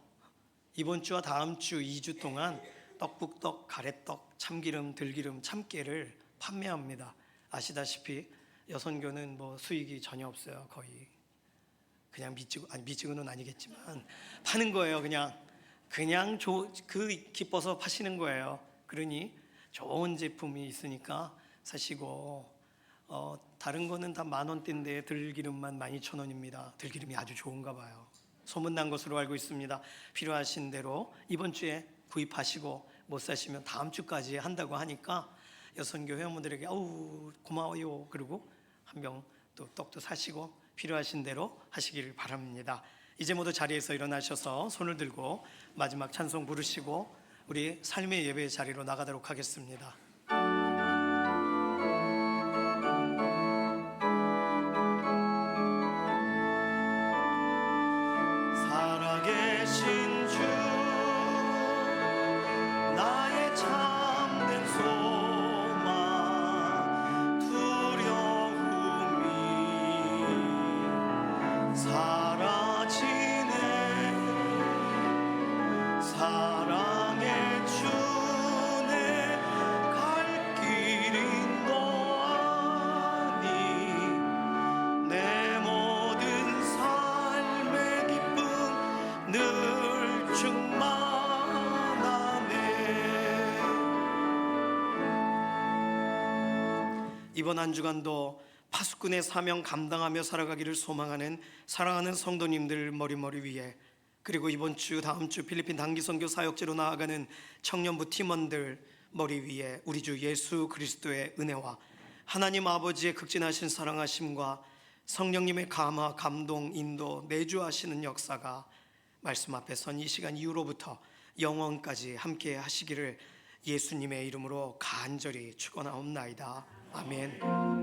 이번 주와 다음 주 2주 동안 떡국떡, 가래떡, 참기름, 들기름, 참깨를 판매합니다. 아시다시피 여선교는 뭐 수익이 전혀 없어요. 거의 그냥 미지고는 아니겠지만 파는 거예요. 그냥 기뻐서 파시는 거예요. 그러니 좋은 제품이 있으니까 사시고, 다른 거는 다 10,000원대인데 들기름만 12,000원입니다. 들기름이 아주 좋은가 봐요. 소문난 것으로 알고 있습니다. 필요하신 대로 이번 주에 구입하시고 못 사시면 다음 주까지 한다고 하니까 여선교 회원분들에게 아우 고마워요 그리고 한 병 또 떡도 사시고 필요하신 대로 하시기를 바랍니다. 이제 모두 자리에서 일어나셔서 손을 들고 마지막 찬송 부르시고 우리 삶의 예배 자리로 나가도록 하겠습니다. 살아계신 주 나의 참된 소망 두려움이 사라지네. 사랑의 주내 갈 길이 너아니 내 모든 삶의 기쁨 늘 충만하네. 이번 한 주간도 파수꾼의 사명 감당하며 살아가기를 소망하는 사랑하는 성도님들 머리머리 위에, 그리고 이번 주 다음 주 필리핀 단기 선교 사역지로 나아가는 청년부 팀원들 머리 위에 우리 주 예수 그리스도의 은혜와 하나님 아버지의 극진하신 사랑하심과 성령님의 감화, 감동, 인도, 내주하시는 역사가 말씀 앞에 선 이 시간 이후로부터 영원까지 함께 하시기를 예수님의 이름으로 간절히 축원하옵나이다. 아멘.